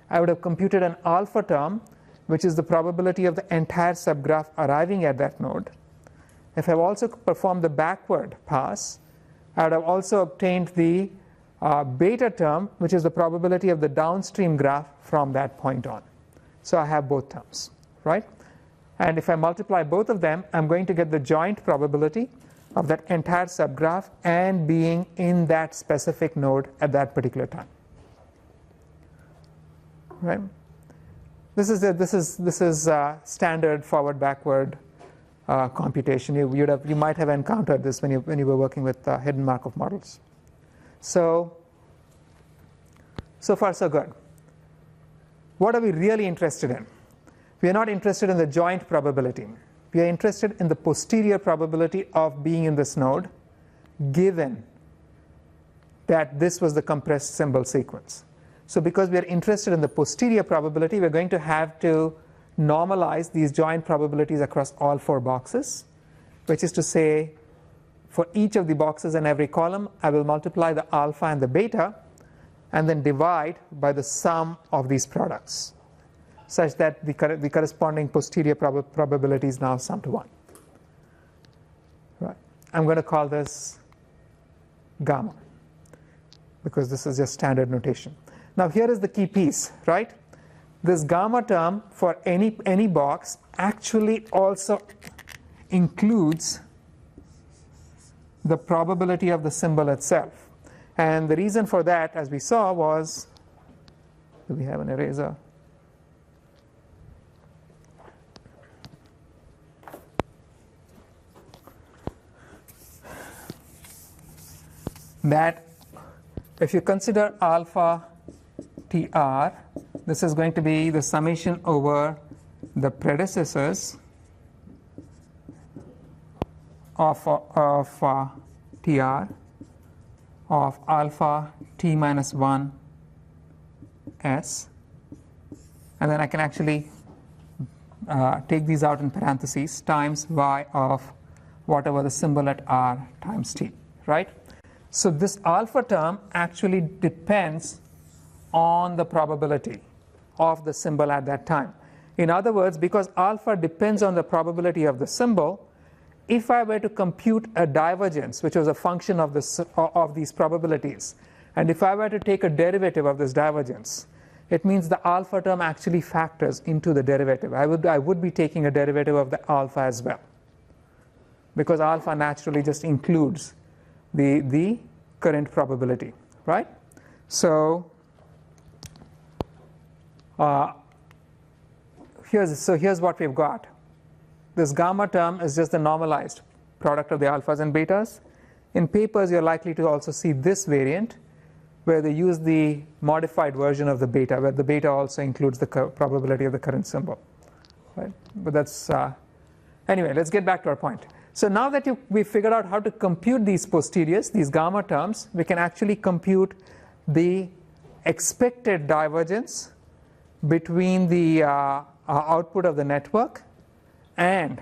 I would have computed an alpha term, which is the probability of the entire subgraph arriving at that node. If I've also performed the backward pass, I would have also obtained the beta term, which is the probability of the downstream graph from that point on. So I have both terms, right? And if I multiply both of them, I'm going to get the joint probability of that entire subgraph and being in that specific node at that particular time, right? This is standard forward-backward computation. You might have encountered this when you were working with hidden Markov models. So far so good. What are we really interested in? We are not interested in the joint probability. We are interested in the posterior probability of being in this node, given that this was the compressed symbol sequence. So because we are interested in the posterior probability, we're going to have to normalize these joint probabilities across all 4 boxes, which is to say, for each of the boxes in every column, I will multiply the alpha and the beta, and then divide by the sum of these products, such that the corresponding posterior probabilities now sum to 1. Right. I'm going to call this gamma, because this is just standard notation. Now here is the key piece, right? This gamma term for any box actually also includes the probability of the symbol itself. And the reason for that, as we saw, was, do we have an eraser? That if you consider alpha TR, this is going to be the summation over the predecessors of TR of alpha T minus 1 S, and then I can actually take these out in parentheses, times y of whatever the symbol at R times T, right? So this alpha term actually depends on the probability of the symbol at that time. In other words, because alpha depends on the probability of the symbol, if I were to compute a divergence, which was a function of these probabilities, and if I were to take a derivative of this divergence, it means the alpha term actually factors into the derivative. I would be taking a derivative of the alpha as well, because alpha naturally just includes the current probability, right? So here's what we've got. This gamma term is just the normalized product of the alphas and betas. In papers, you're likely to also see this variant, where they use the modified version of the beta, where the beta also includes the probability of the current symbol, right? But that's anyway. Let's get back to our point. So now that we figured out how to compute these posteriors, these gamma terms, we can actually compute the expected divergence between the output of the network and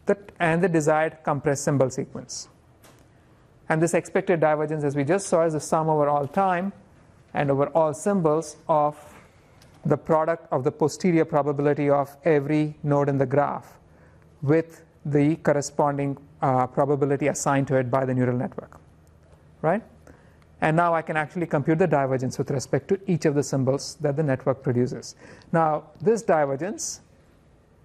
the desired compressed symbol sequence. And this expected divergence, as we just saw, is the sum over all time and over all symbols of the product of the posterior probability of every node in the graph with the corresponding probability assigned to it by the neural network, right? And now I can actually compute the divergence with respect to each of the symbols that the network produces. Now, this divergence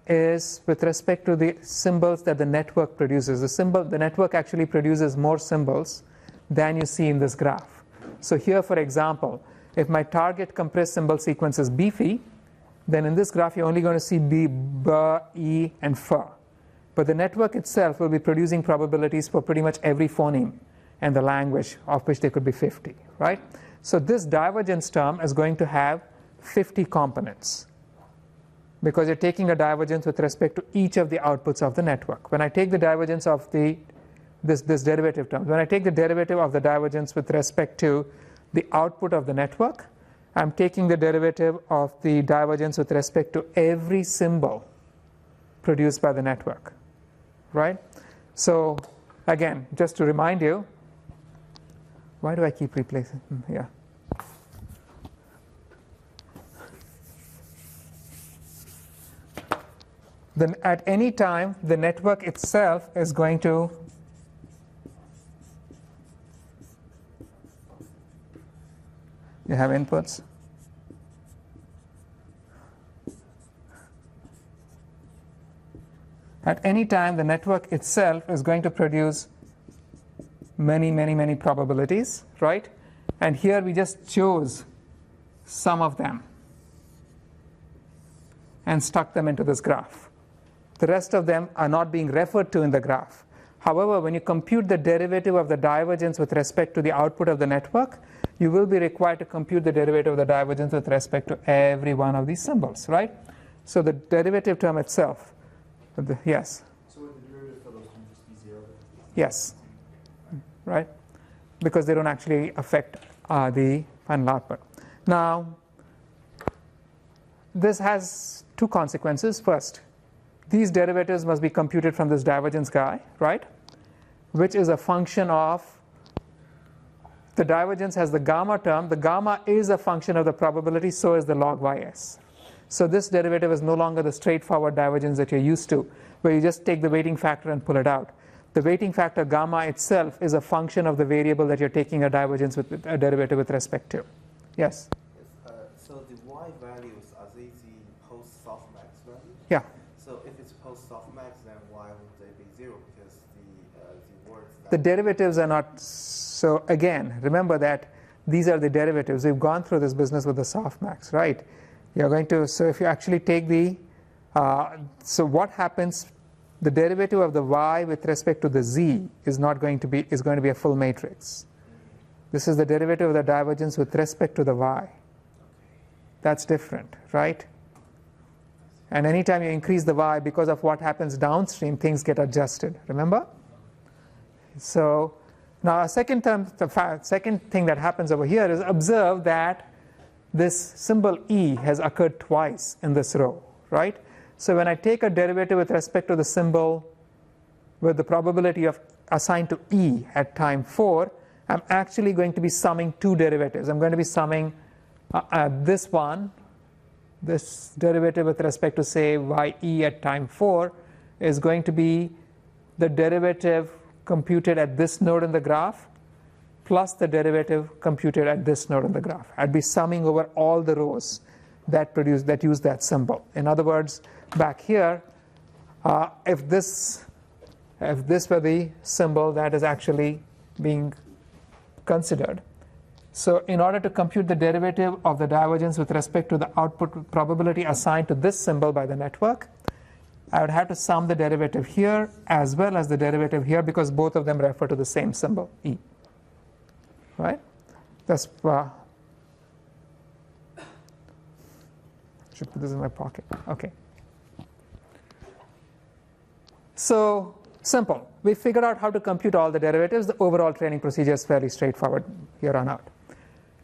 is with respect to the symbols that the network produces. The network actually produces more symbols than you see in this graph. So here, for example, if my target compressed symbol sequence is beefy, then in this graph you're only going to see B, B, E, and F. But the network itself will be producing probabilities for pretty much every phoneme and the language, of which there could be 50, right? So this divergence term is going to have 50 components, because you're taking a divergence with respect to each of the outputs of the network. When I take the divergence of this derivative term, when I take the derivative of the divergence with respect to the output of the network, I'm taking the derivative of the divergence with respect to every symbol produced by the network, right? So again, just to remind you, why do I keep replacing? Yeah. Then at any time, the network itself is going to you have inputs. At any time, the network itself is going to produce many probabilities, right? And here we just chose some of them and stuck them into this graph. The rest of them are not being referred to in the graph. However, when you compute the derivative of the divergence with respect to the output of the network, you will be required to compute the derivative of the divergence with respect to every one of these symbols, right? So the derivative term itself, yes? So would the derivative for those terms just be 0? Yes, right? Because they don't actually affect the final output. Now, this has two consequences. First, these derivatives must be computed from this divergence guy, right? Which is a function of the divergence has the gamma term. The gamma is a function of the probability, so is the log ys. So this derivative is no longer the straightforward divergence that you're used to, where you just take the weighting factor and pull it out. The weighting factor gamma itself is a function of the variable that you're taking a divergence with a derivative with respect to. Yes? So the y values, are they the post-softmax values? Yeah. So if it's post-softmax, then why would they be 0? Because the words that The derivatives are not So again, remember that these are the derivatives. We've gone through this business with the softmax, right? You're going to, so if you actually take the, so what happens, the derivative of the y with respect to the z is going to be a full matrix. This is the derivative of the divergence with respect to the y. That's different, right? And anytime you increase the y, because of what happens downstream, things get adjusted, remember? So now a second thing that happens over here is observe that this symbol e has occurred twice in this row, right? So when I take a derivative with respect to the symbol with the probability of assigned to e at time 4, I'm actually going to be summing two derivatives. I'm going to be summing this one, this derivative with respect to say ye at time 4 is going to be the derivative computed at this node in the graph plus the derivative computed at this node in the graph. I'd be summing over all the rows that use that symbol. In other words, back here, if this were the symbol that is actually being considered, so in order to compute the derivative of the divergence with respect to the output probability assigned to this symbol by the network, I would have to sum the derivative here as well as the derivative here because both of them refer to the same symbol, e. Right? That's should put this in my pocket. Okay. So simple. We figured out how to compute all the derivatives. The overall training procedure is fairly straightforward here on out.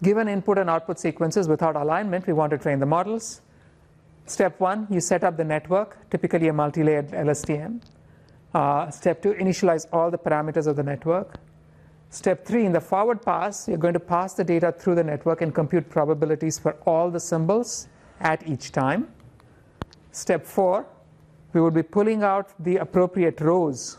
Given input and output sequences without alignment, we want to train the models. Step 1, you set up the network, typically a multi-layered LSTM. Step 2, initialize all the parameters of the network. Step 3, in the forward pass, you're going to pass the data through the network and compute probabilities for all the symbols at each time. Step 4, we would be pulling out the appropriate rows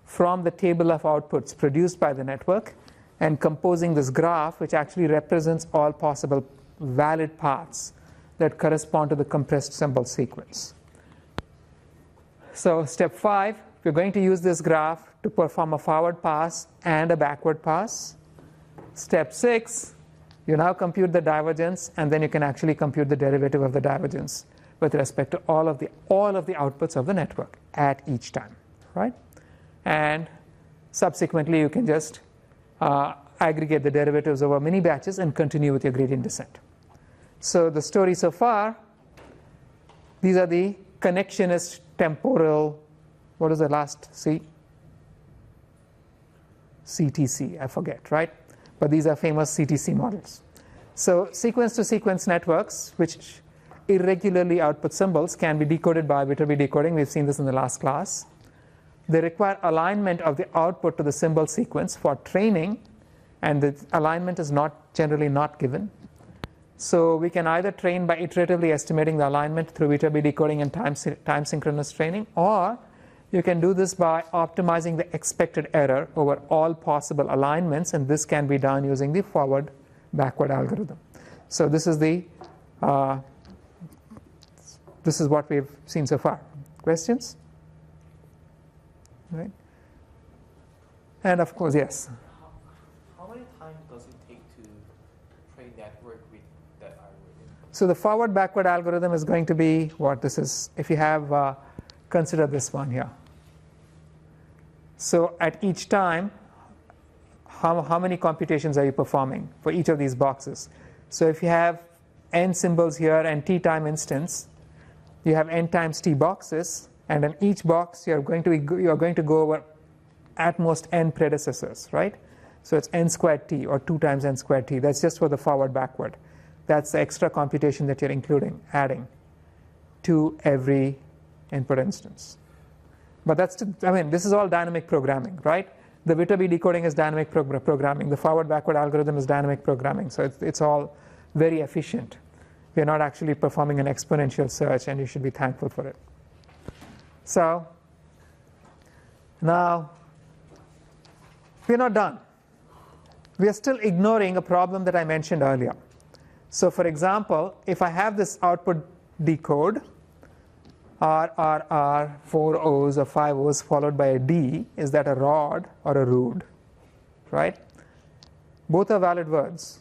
from the table of outputs produced by the network and composing this graph which actually represents all possible valid paths that correspond to the compressed symbol sequence. So step 5, we're going to use this graph to perform a forward pass and a backward pass. Step 6, you now compute the divergence and then you can actually compute the derivative of the divergence with respect to all of the outputs of the network at each time, right? And subsequently you can just aggregate the derivatives over many batches and continue with your gradient descent. So the story so far, these are the connectionist temporal, what is the last C? CTC, I forget, right? But these are famous CTC models. So sequence-to-sequence networks, which irregularly output symbols, can be decoded by Viterbi decoding. We've seen this in the last class. They require alignment of the output to the symbol sequence for training, and the alignment is generally not given. So we can either train by iteratively estimating the alignment through Viterbi decoding and time synchronous training, or you can do this by optimizing the expected error over all possible alignments, and this can be done using the forward-backward algorithm. So this is what we've seen so far. Questions? Right? And of course, yes. How many times does it take to train network with that algorithm? So the forward-backward algorithm is going to be what this is. If you have, consider this one here. So at each time, how many computations are you performing for each of these boxes? So if you have n symbols here and t time instance, you have n times t boxes, and in each box you are going to go over at most n predecessors, right? So it's n squared t, or 2 times n squared t. That's just for the forward-backward. That's the extra computation that you're adding to every input instance. But this is all dynamic programming, right? The Viterbi decoding is dynamic programming. The forward-backward algorithm is dynamic programming. So it's all very efficient. We are not actually performing an exponential search, and you should be thankful for it. So now we're not done. We are still ignoring a problem that I mentioned earlier. So for example, if I have this output decode, R, 4 O's or 5 O's followed by a D, is that a rod or a rood, right? Both are valid words.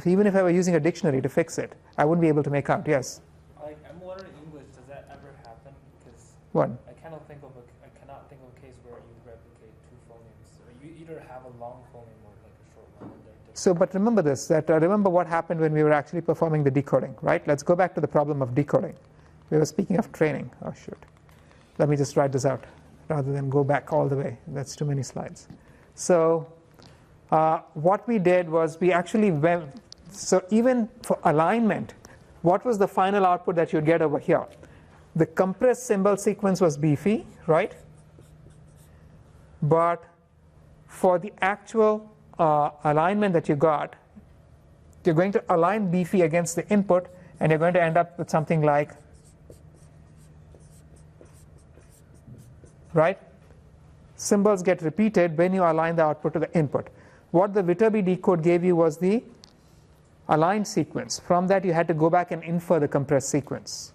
Even if I were using a dictionary to fix it, I wouldn't be able to make out. Yes? Like, I'm wondering in English, does that ever happen? Because What? I cannot think of a case where you replicate two phonemes. Or you either have a long phoneme or like a short one. And they're different. So, but remember this, that remember what happened when we were actually performing the decoding, right? Let's go back to the problem of decoding. We were speaking of training. Oh, shoot. Let me just write this out rather than go back all the way. That's too many slides. So, what we did was we actually went, so even for alignment, what was the final output that you'd get over here? The compressed symbol sequence was beefy, right? But for the actual alignment that you got, you're going to align beefy against the input, and you're going to end up with something like, right? Symbols get repeated when you align the output to the input. What the Viterbi decode gave you was the aligned sequence. From that, you had to go back and infer the compressed sequence.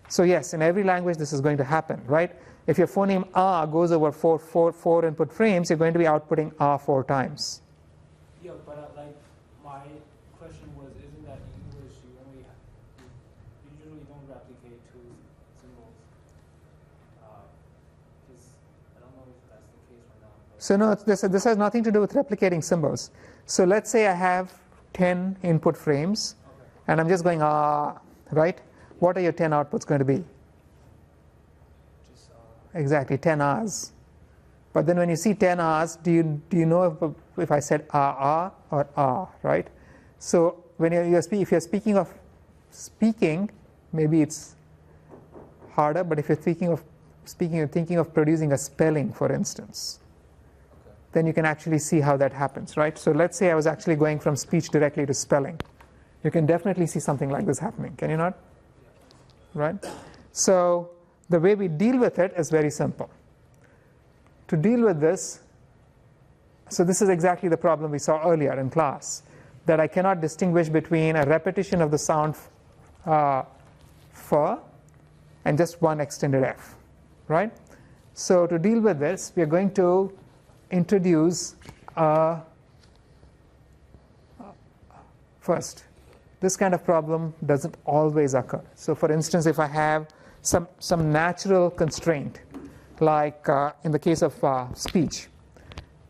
So yes, in every language, this is going to happen, right? If your phoneme R goes over four input frames, you're going to be outputting R 4 times. Yeah, but like my question was, isn't that in English you usually don't replicate two symbols? Because I don't know if that's the case or not. So no, this has nothing to do with replicating symbols. So let's say I have 10 input frames, and I'm just going right? What are your 10 outputs going to be? Just Exactly, 10 R's. But then when you see 10 R's, do you know if I said R or R, right? So when if you're speaking of speaking, maybe it's harder. But if you're thinking of producing a spelling, for instance, then you can actually see how that happens, right? So let's say I was actually going from speech directly to spelling. You can definitely see something like this happening, can you not? Right? So the way we deal with it is very simple. To deal with this, so this is exactly the problem we saw earlier in class, that I cannot distinguish between a repetition of the sound f and just one extended f, right? So to deal with this, we are going to introduce first, this kind of problem doesn't always occur. So for instance, if I have some natural constraint, like in the case of speech,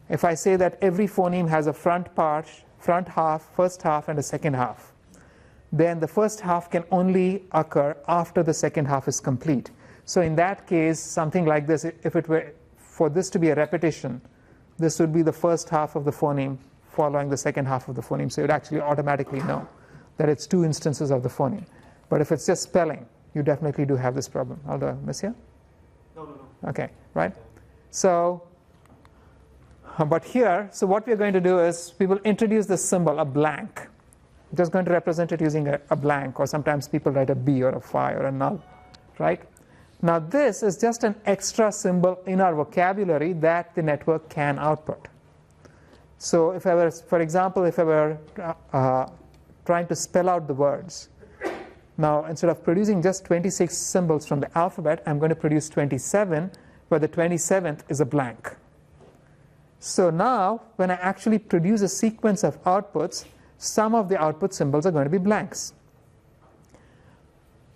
if I say that every phoneme has a front half, first half, and a second half, then the first half can only occur after the second half is complete. So in that case, something like this, if it were for this to be a repetition, this would be the first half of the phoneme following the second half of the phoneme. So you'd actually automatically know that it's two instances of the phoneme. But if it's just spelling, you definitely do have this problem. Although, miss here? No. Okay, right? So, but here, so what we're going to do is we will introduce this symbol, a blank. I'm just going to represent it using a blank, or sometimes people write a B or a phi or a null, right? Now this is just an extra symbol in our vocabulary that the network can output. So if I were, for example, if I were trying to spell out the words, now instead of producing just 26 symbols from the alphabet, I'm going to produce 27, where the 27th is a blank. So now when I actually produce a sequence of outputs, some of the output symbols are going to be blanks.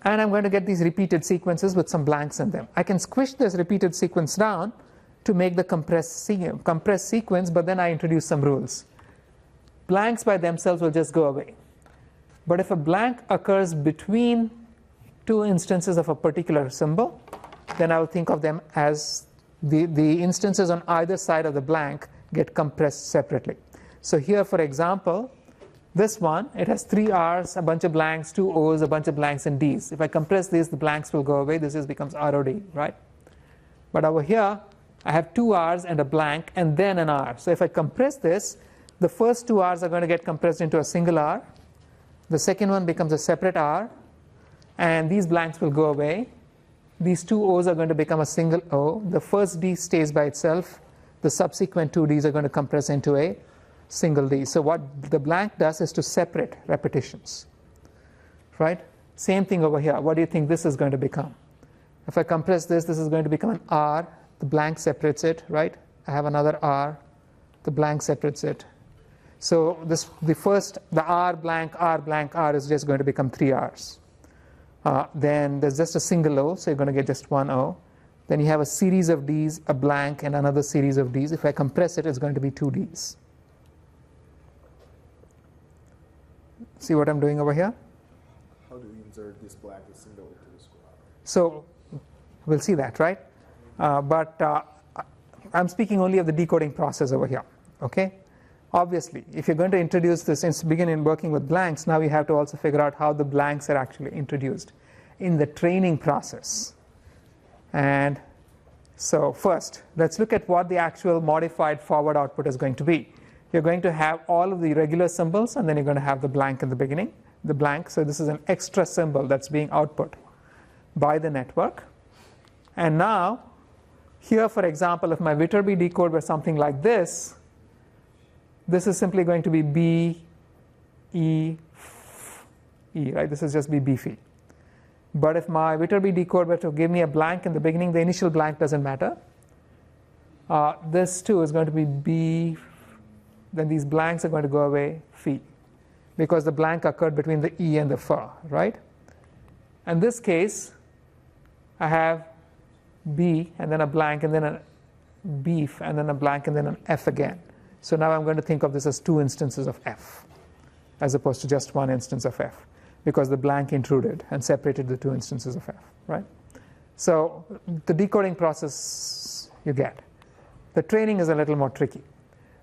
And I'm going to get these repeated sequences with some blanks in them. I can squish this repeated sequence down to make the compressed sequence, but then I introduce some rules. Blanks by themselves will just go away. But if a blank occurs between two instances of a particular symbol, then I will think of them as the instances on either side of the blank get compressed separately. So here, for example, this one, it has 3 R's, a bunch of blanks, 2 O's, a bunch of blanks, and D's. If I compress these, the blanks will go away. This becomes ROD, right? But over here, I have 2 R's and a blank, and then an R. So if I compress this, the first 2 R's are going to get compressed into a single R. The second one becomes a separate R, and these blanks will go away. These 2 O's are going to become a single O. The first D stays by itself. The subsequent 2 D's are going to compress into a single D. So what the blank does is to separate repetitions, right? Same thing over here. What do you think this is going to become? If I compress this, this is going to become an R. The blank separates it, right? I have another R. The blank separates it. So the R blank, R blank, R is just going to become 3 R's. Then there's just a single O, so you're going to get just one O. Then you have a series of D's, a blank, and another series of D's. If I compress it, it's going to be 2 D's. See what I'm doing over here? How do we insert this blank with single into this graph? So we'll see that, right? But I'm speaking only of the decoding process over here, okay? Obviously, if you're going to introduce this and begin in working with blanks, now you have to also figure out how the blanks are actually introduced in the training process. And so first, let's look at what the actual modified forward output is going to be. You're going to have all of the regular symbols, and then you're going to have the blank in the beginning, the blank. So this is an extra symbol that's being output by the network. And now, here, for example, if my Viterbi decode were something like this is simply going to be B, E, F, E, right? This is just B, B, phi. But if my Viterbi decode were to give me a blank in the beginning, the initial blank doesn't matter. This too is going to be B, then these blanks are going to go away, phi, because the blank occurred between the E and the F, right? In this case, I have B and then a blank and then a beef and then a blank and then an F again. So now I'm going to think of this as 2 instances of F as opposed to just 1 instance of F, because the blank intruded and separated the 2 instances of F, right? So the decoding process you get. The training is a little more tricky.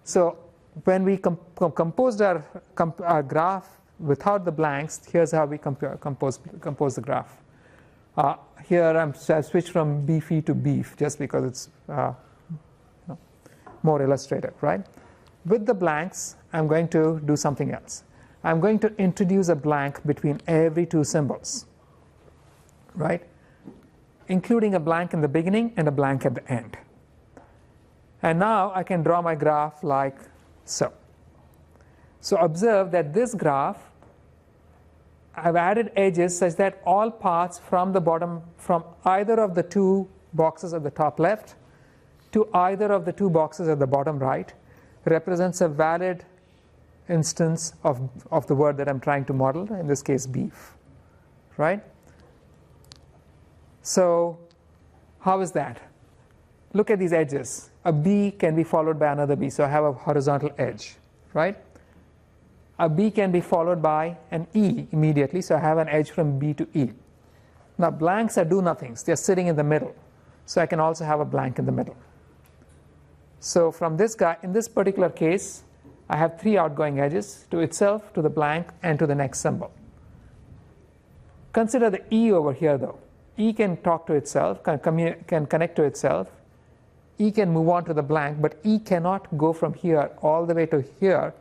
So when we composed our graph without the blanks, here's how we compose the graph. Here I've switched from beefy to beef just because it's more illustrative, right? With the blanks, I'm going to do something else. I'm going to introduce a blank between every 2 symbols, right? Including a blank in the beginning and a blank at the end. And now I can draw my graph like so. So observe that this graph, I've added edges such that all paths from the bottom, from either of the 2 boxes at the top left to either of the 2 boxes at the bottom right, represents a valid instance of the word that I'm trying to model, in this case beef, right? So how is that? Look at these edges. A B can be followed by another B, so I have a horizontal edge, right? A B can be followed by an E immediately, so I have an edge from B to E. Now blanks are do-nothings, they're sitting in the middle, so I can also have a blank in the middle. So from this guy, in this particular case, I have 3 outgoing edges, to itself, to the blank, and to the next symbol. Consider the E over here though. E can talk to itself, can connect to itself. E can move on to the blank, but E cannot go from here all the way to here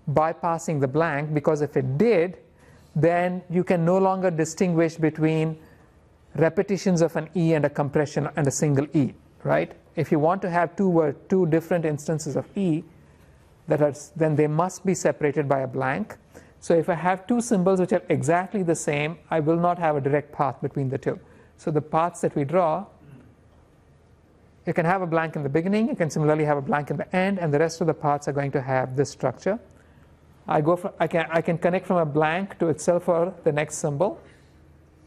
bypassing the blank, because if it did, then you can no longer distinguish between repetitions of an E and a compression and a single E, right? If you want to have 2 different instances of E, then they must be separated by a blank. So if I have 2 symbols which are exactly the same, I will not have a direct path between the 2. So the paths that we draw, you can have a blank in the beginning, you can similarly have a blank in the end, and the rest of the paths are going to have this structure. I can connect from a blank to itself or the next symbol.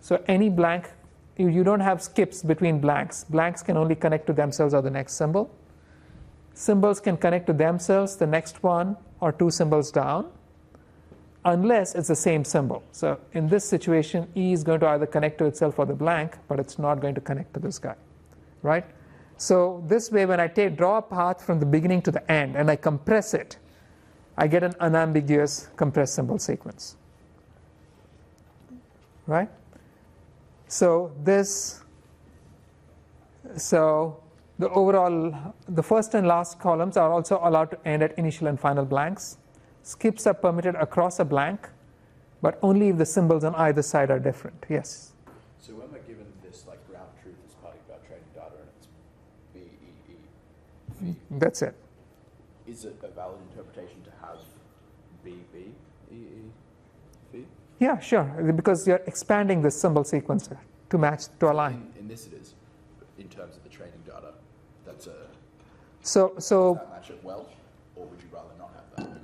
So any blank, you don't have skips between blanks. Blanks can only connect to themselves or the next symbol. Symbols can connect to themselves, the next one, or 2 symbols down, unless it's the same symbol. So in this situation, E is going to either connect to itself or the blank, but it's not going to connect to this guy, right? So this way, when I draw a path from the beginning to the end and I compress it, I get an unambiguous compressed symbol sequence, right? So the first and last columns are also allowed to end at initial and final blanks. Skips are permitted across a blank, but only if the symbols on either side are different. Yes? So when we're given this like ground truth as part of our training data and it's B, E, E, phi, that's it. Is it a valid interpretation to have B, B, E, E, phi? Yeah, sure, because you're expanding the symbol sequence to match, to align. In this it is, in terms of the training data, that's a... So does that match it well, or would you rather not have that?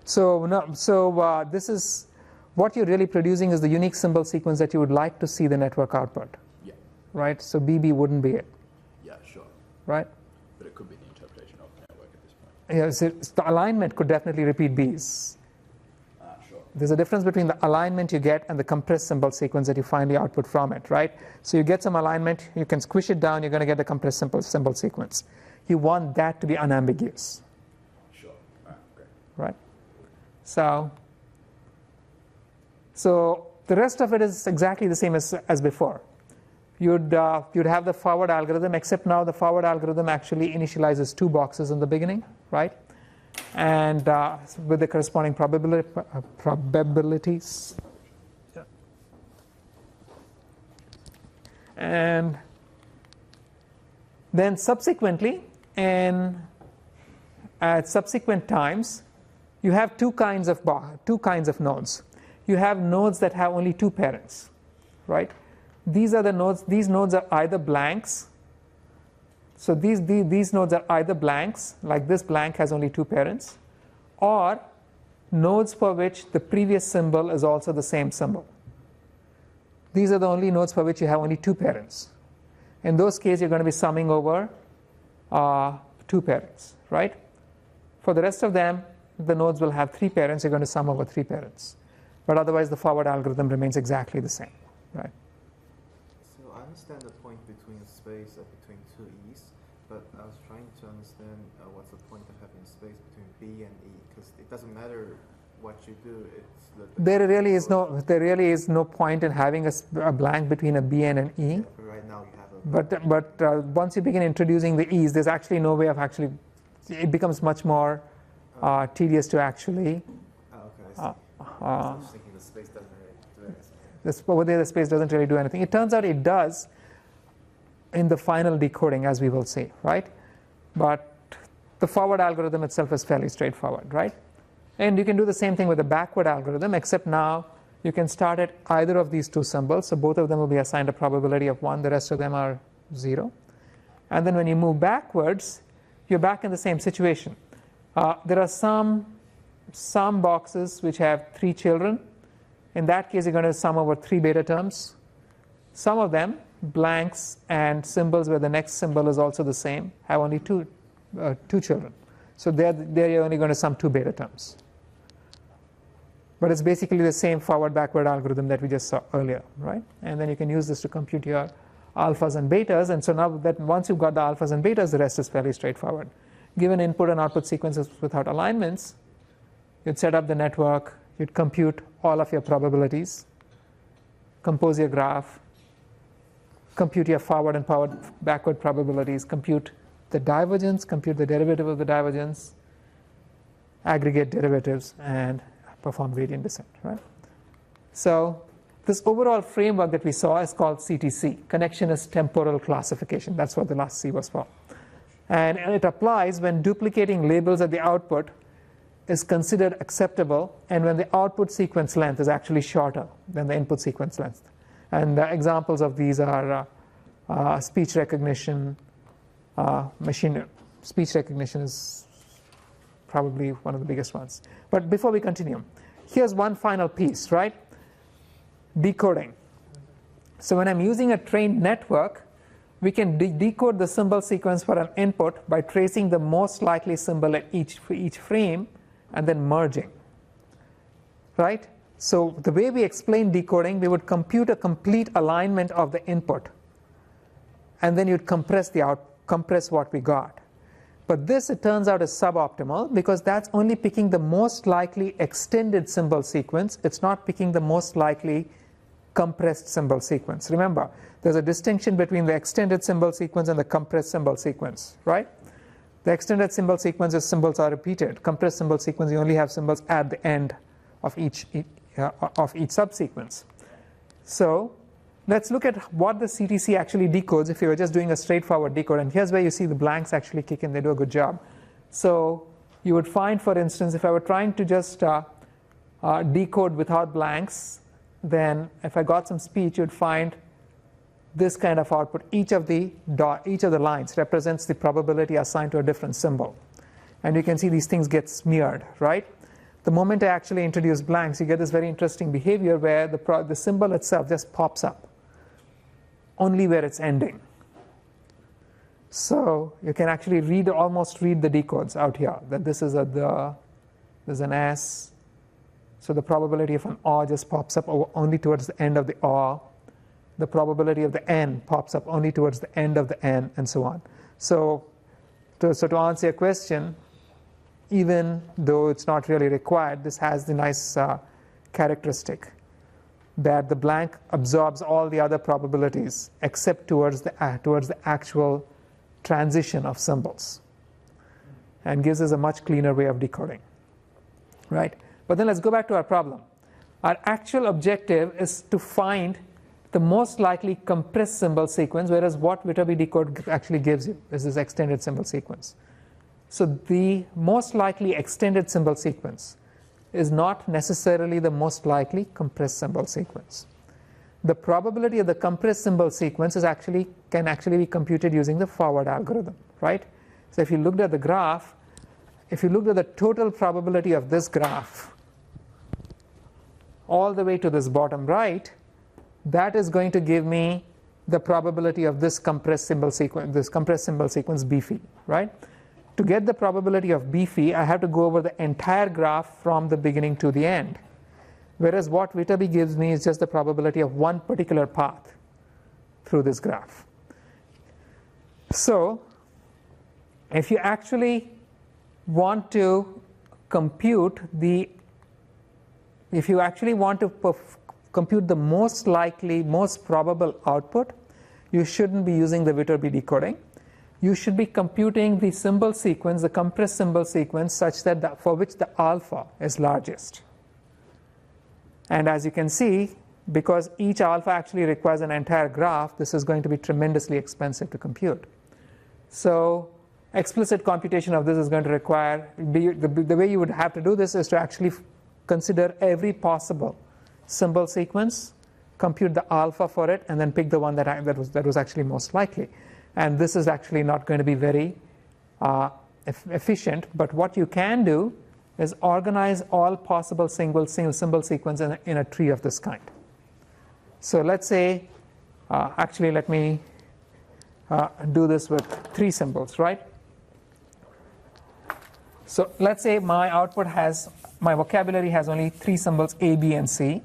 This is what you're really producing is the unique symbol sequence that you would like to see the network output. Yeah. Right? So BB wouldn't be it. Yeah, sure. Right? But it could be the interpretation of the network at this point. Yes, the alignment could definitely repeat B's. Sure. There's a difference between the alignment you get and the compressed symbol sequence that you finally output from it, right? So you get some alignment, you can squish it down, you're going to get the compressed symbol sequence. You want that to be unambiguous. Sure. Great. Right? So the rest of it is exactly the same as before. You'd have the forward algorithm, except now the forward algorithm actually initializes 2 boxes in the beginning, right? And with the corresponding probabilities. Yeah. And then subsequently, at subsequent times, you have two kinds of nodes. You have nodes that have only 2 parents, right? These are the nodes. These nodes are either blanks. So these nodes are either blanks, like this blank has only 2 parents, or nodes for which the previous symbol is also the same symbol. These are the only nodes for which you have only 2 parents. In those cases, you're going to be summing over 2 parents, right? For the rest of them, the nodes will have 3 parents. You're going to sum over 3 parents. But otherwise, the forward algorithm remains exactly the same, right? So I understand the point between space between 2 E's, but I was trying to understand what's the point of having space between B and E, because it doesn't matter what you do. It's there really is no point in having a blank between a B and an E. Yeah, but right now you have a. But once you begin introducing the E's, there's actually no way of actually. It becomes much more tedious to actually. Okay, I see. I was thinking the space doesn't really do anything. Over there, the space doesn't really do anything. It turns out it does in the final decoding, as we will see, right? But the forward algorithm itself is fairly straightforward, right? And you can do the same thing with the backward algorithm, except now you can start at either of these 2 symbols. So both of them will be assigned a probability of 1. The rest of them are 0. And then when you move backwards, you're back in the same situation. There are some boxes which have 3 children. In that case, you're going to sum over 3 beta terms. Some of them, blanks and symbols where the next symbol is also the same, have only 2 children. So there you're only going to sum 2 beta terms. But it's basically the same forward-backward algorithm that we just saw earlier, right? And then you can use this to compute your alphas and betas. And so now that once you've got the alphas and betas, the rest is fairly straightforward. Given input and output sequences without alignments, you'd set up the network, you'd compute all of your probabilities, compose your graph, compute your forward and backward probabilities, compute the divergence, compute the derivative of the divergence, aggregate derivatives, and perform gradient descent, right? So this overall framework that we saw is called CTC, Connectionist Temporal Classification. That's what the last C was for. And it applies when duplicating labels at the output is considered acceptable and when the output sequence length is actually shorter than the input sequence length. And examples of these are speech recognition, speech recognition is probably one of the biggest ones. But before we continue, here's one final piece, right? Decoding. So when I'm using a trained network, we can decode the symbol sequence for an input by tracing the most likely symbol at each frame and then merging, right? So the way we explain decoding, we would compute a complete alignment of the input, and then you'd compress what we got. But this, it turns out, is suboptimal because that's only picking the most likely extended symbol sequence. It's not picking the most likely compressed symbol sequence. Remember, there's a distinction between the extended symbol sequence and the compressed symbol sequence, right? The extended symbol sequence is symbols are repeated. Compressed symbol sequence, you only have symbols at the end of each subsequence. So let's look at what the CTC actually decodes if you were just doing a straightforward decode. And here's where you see the blanks actually kick in. They do a good job. So you would find, for instance, if I were trying to just decode without blanks, then if I got some speech, you'd find this kind of output. Each of the lines represents the probability assigned to a different symbol. And you can see these things get smeared, right? the moment I actually introduce blanks, you get this very interesting behavior where the symbol itself just pops up only where it's ending. So you can actually almost read the decodes out here, that this is there's an S, so the probability of an O just pops up only towards the end of the O. The probability of the N pops up only towards the end of the N, and so on. So to answer your question, even though it's not really required, this has the nice characteristic that the blank absorbs all the other probabilities except towards the actual transition of symbols, and gives us a much cleaner way of decoding, right? But then let's go back to our problem. Our actual objective is to find the most likely compressed symbol sequence, whereas what Viterbi decode actually gives you is this extended symbol sequence. So the most likely extended symbol sequence is not necessarily the most likely compressed symbol sequence. The probability of the compressed symbol sequence can actually be computed using the forward algorithm, right? So if you looked at the graph, if you looked at the total probability of this graph all the way to this bottom right, that is going to give me the probability of this compressed symbol sequence B phi, right? To get the probability of B phi, I have to go over the entire graph from the beginning to the end. Whereas what Viterbi gives me is just the probability of one particular path through this graph. So if you actually want to compute the compute the most likely, most probable output, you shouldn't be using the Viterbi decoding. You should be computing the symbol sequence, the compressed symbol sequence, such that for which the alpha is largest. And as you can see, because each alpha actually requires an entire graph, this is going to be tremendously expensive to compute. So explicit computation of this is going to require, the way you would have to do this is to actually consider every possible symbol sequence, compute the alpha for it, and then pick the one that was actually most likely. And this is actually not going to be very efficient, but what you can do is organize all possible single symbol sequence in a tree of this kind. So let's say, actually let me do this with 3 symbols, right? So let's say my vocabulary has only 3 symbols A, B, and C.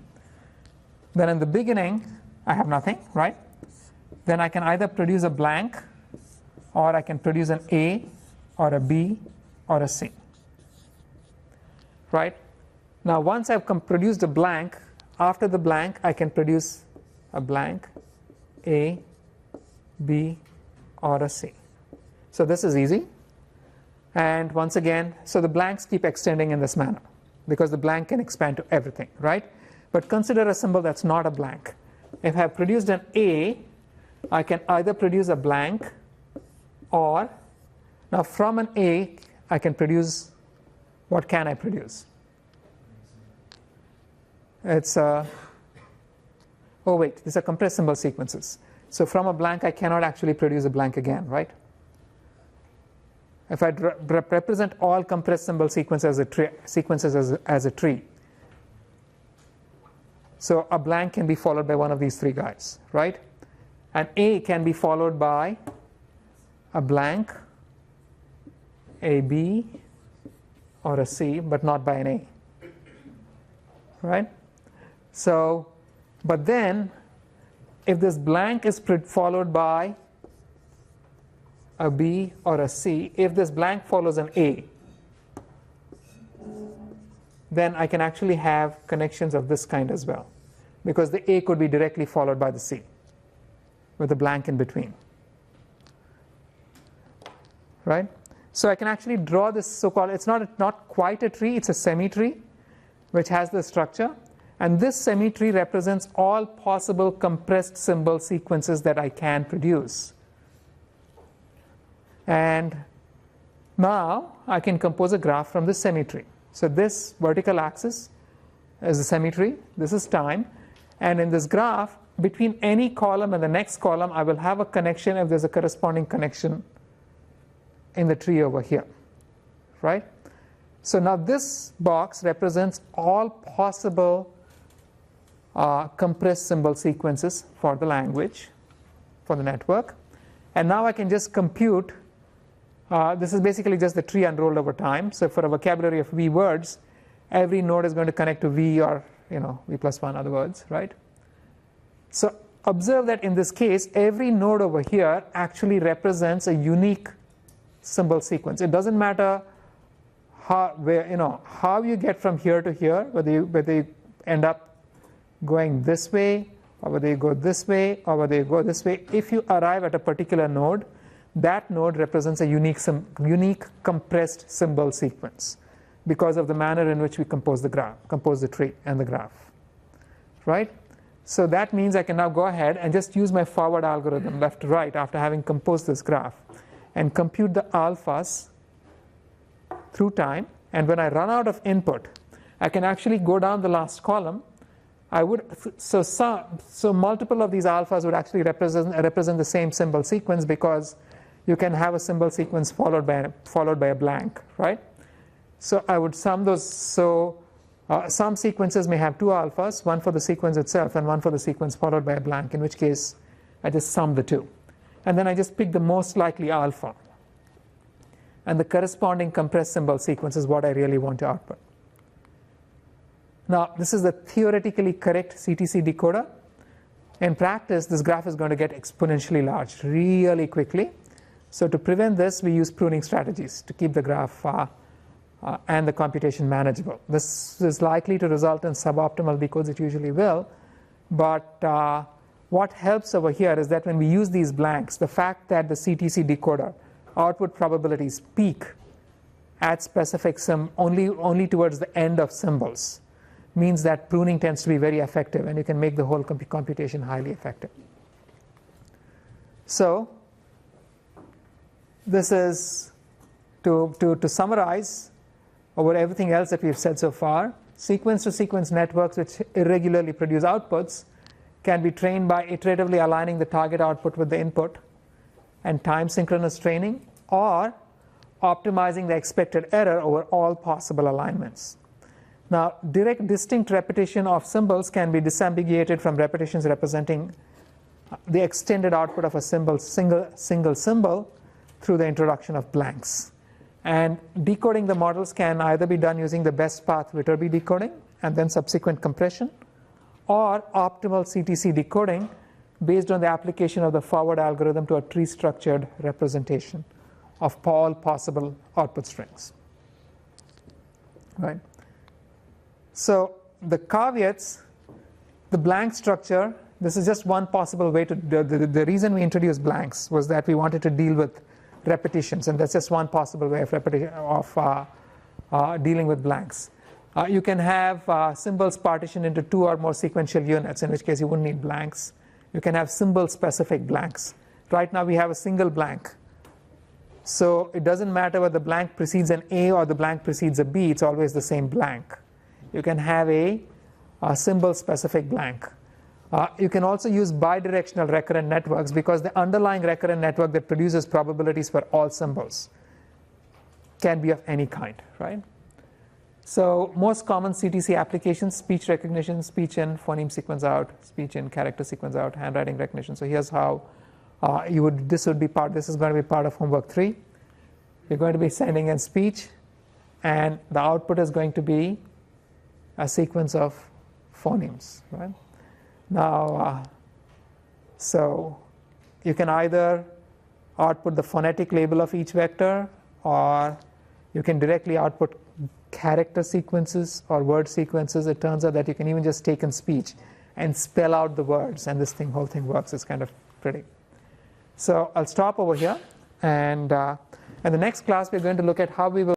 Then in the beginning, I have nothing, right? Then I can either produce a blank, or I can produce an A, or a B, or a C. Right? Now once I've produced a blank, after the blank I can produce a blank, A, B, or a C. So this is easy. And once again, so the blanks keep extending in this manner, because the blank can expand to everything, right? But consider a symbol that's not a blank. If I have produced an A, I can either produce a blank, or now from an A I can produce, what can I produce? It's oh wait, these are compressed symbol sequences. So from a blank I cannot actually produce a blank again, right? If I represent all compressed symbol sequences as a tree, so a blank can be followed by one of these 3 guys, right? An A can be followed by a blank, a B, or a C, but not by an A, right? So, but then if this blank is followed by a B or a C, if this blank follows an A, then I can actually have connections of this kind as well, because the A could be directly followed by the C with a blank in between, right? So I can actually draw this so-called, it's not quite a tree, it's a semi-tree which has this structure, and this semi-tree represents all possible compressed symbol sequences that I can produce. And now I can compose a graph from this semi-tree. So this vertical axis is the semi-tree, this is time, and in this graph, between any column and the next column, I will have a connection if there's a corresponding connection in the tree over here, right? So now this box represents all possible compressed symbol sequences for the language, for the network. And now I can just compute, this is basically just the tree unrolled over time. So for a vocabulary of V words, every node is going to connect to V or V plus 1 other words, right? So observe that in this case, every node over here actually represents a unique symbol sequence. It doesn't matter how you get from here to here, whether you end up going this way, or whether you go this way, or whether you go this way. If you arrive at a particular node, that node represents a unique compressed symbol sequence because of the manner in which we compose the tree and the graph, right? So that means I can now go ahead and just use my forward algorithm, left to right, after having composed this graph, and compute the alphas through time. And when I run out of input, I can actually go down the last column. So multiple of these alphas would actually represent the same symbol sequence, because you can have a symbol sequence followed by a blank, right? So I would sum those. So some sequences may have two alphas, one for the sequence itself and one for the sequence followed by a blank, in which case I just sum the two. And then I just pick the most likely alpha. And the corresponding compressed symbol sequence is what I really want to output. Now, this is the theoretically correct CTC decoder. In practice, this graph is going to get exponentially large really quickly. So to prevent this, we use pruning strategies to keep the graph and the computation manageable. This is likely to result in suboptimal decodes. It usually will. But what helps over here is that when we use these blanks, the fact that the CTC decoder output probabilities peak at specific only towards the end of symbols means that pruning tends to be very effective, and you can make the whole computation highly effective. So this is to summarize over everything else that we've said so far. Sequence-to-sequence networks which irregularly produce outputs can be trained by iteratively aligning the target output with the input and time synchronous training, or optimizing the expected error over all possible alignments. Now, direct distinct repetition of symbols can be disambiguated from repetitions representing the extended output of a single symbol through the introduction of blanks. And decoding the models can either be done using the best path Viterbi decoding and then subsequent compression, or optimal CTC decoding based on the application of the forward algorithm to a tree-structured representation of all possible output strings. Right? So the caveats, the blank structure, this is just one possible way to, the reason we introduced blanks was that we wanted to deal with repetitions, and that's just one possible way of dealing with blanks. You can have symbols partitioned into two or more sequential units, in which case you wouldn't need blanks. You can have symbol-specific blanks. Right now we have a single blank. So it doesn't matter whether the blank precedes an A or the blank precedes a B, it's always the same blank. You can have a symbol-specific blank. You can also use bidirectional recurrent networks, because the underlying recurrent network that produces probabilities for all symbols can be of any kind, right? So most common CTC applications: speech recognition, speech in, phoneme sequence out, speech in, character sequence out, handwriting recognition. So here's how this is going to be part of homework 3. You're going to be sending in speech, and the output is going to be a sequence of phonemes, right? Now, so you can either output the phonetic label of each vector, or you can directly output character sequences or word sequences. It turns out that you can even just take in speech and spell out the words, and whole thing works. It's kind of pretty. So I'll stop over here, and in the next class we're going to look at how we will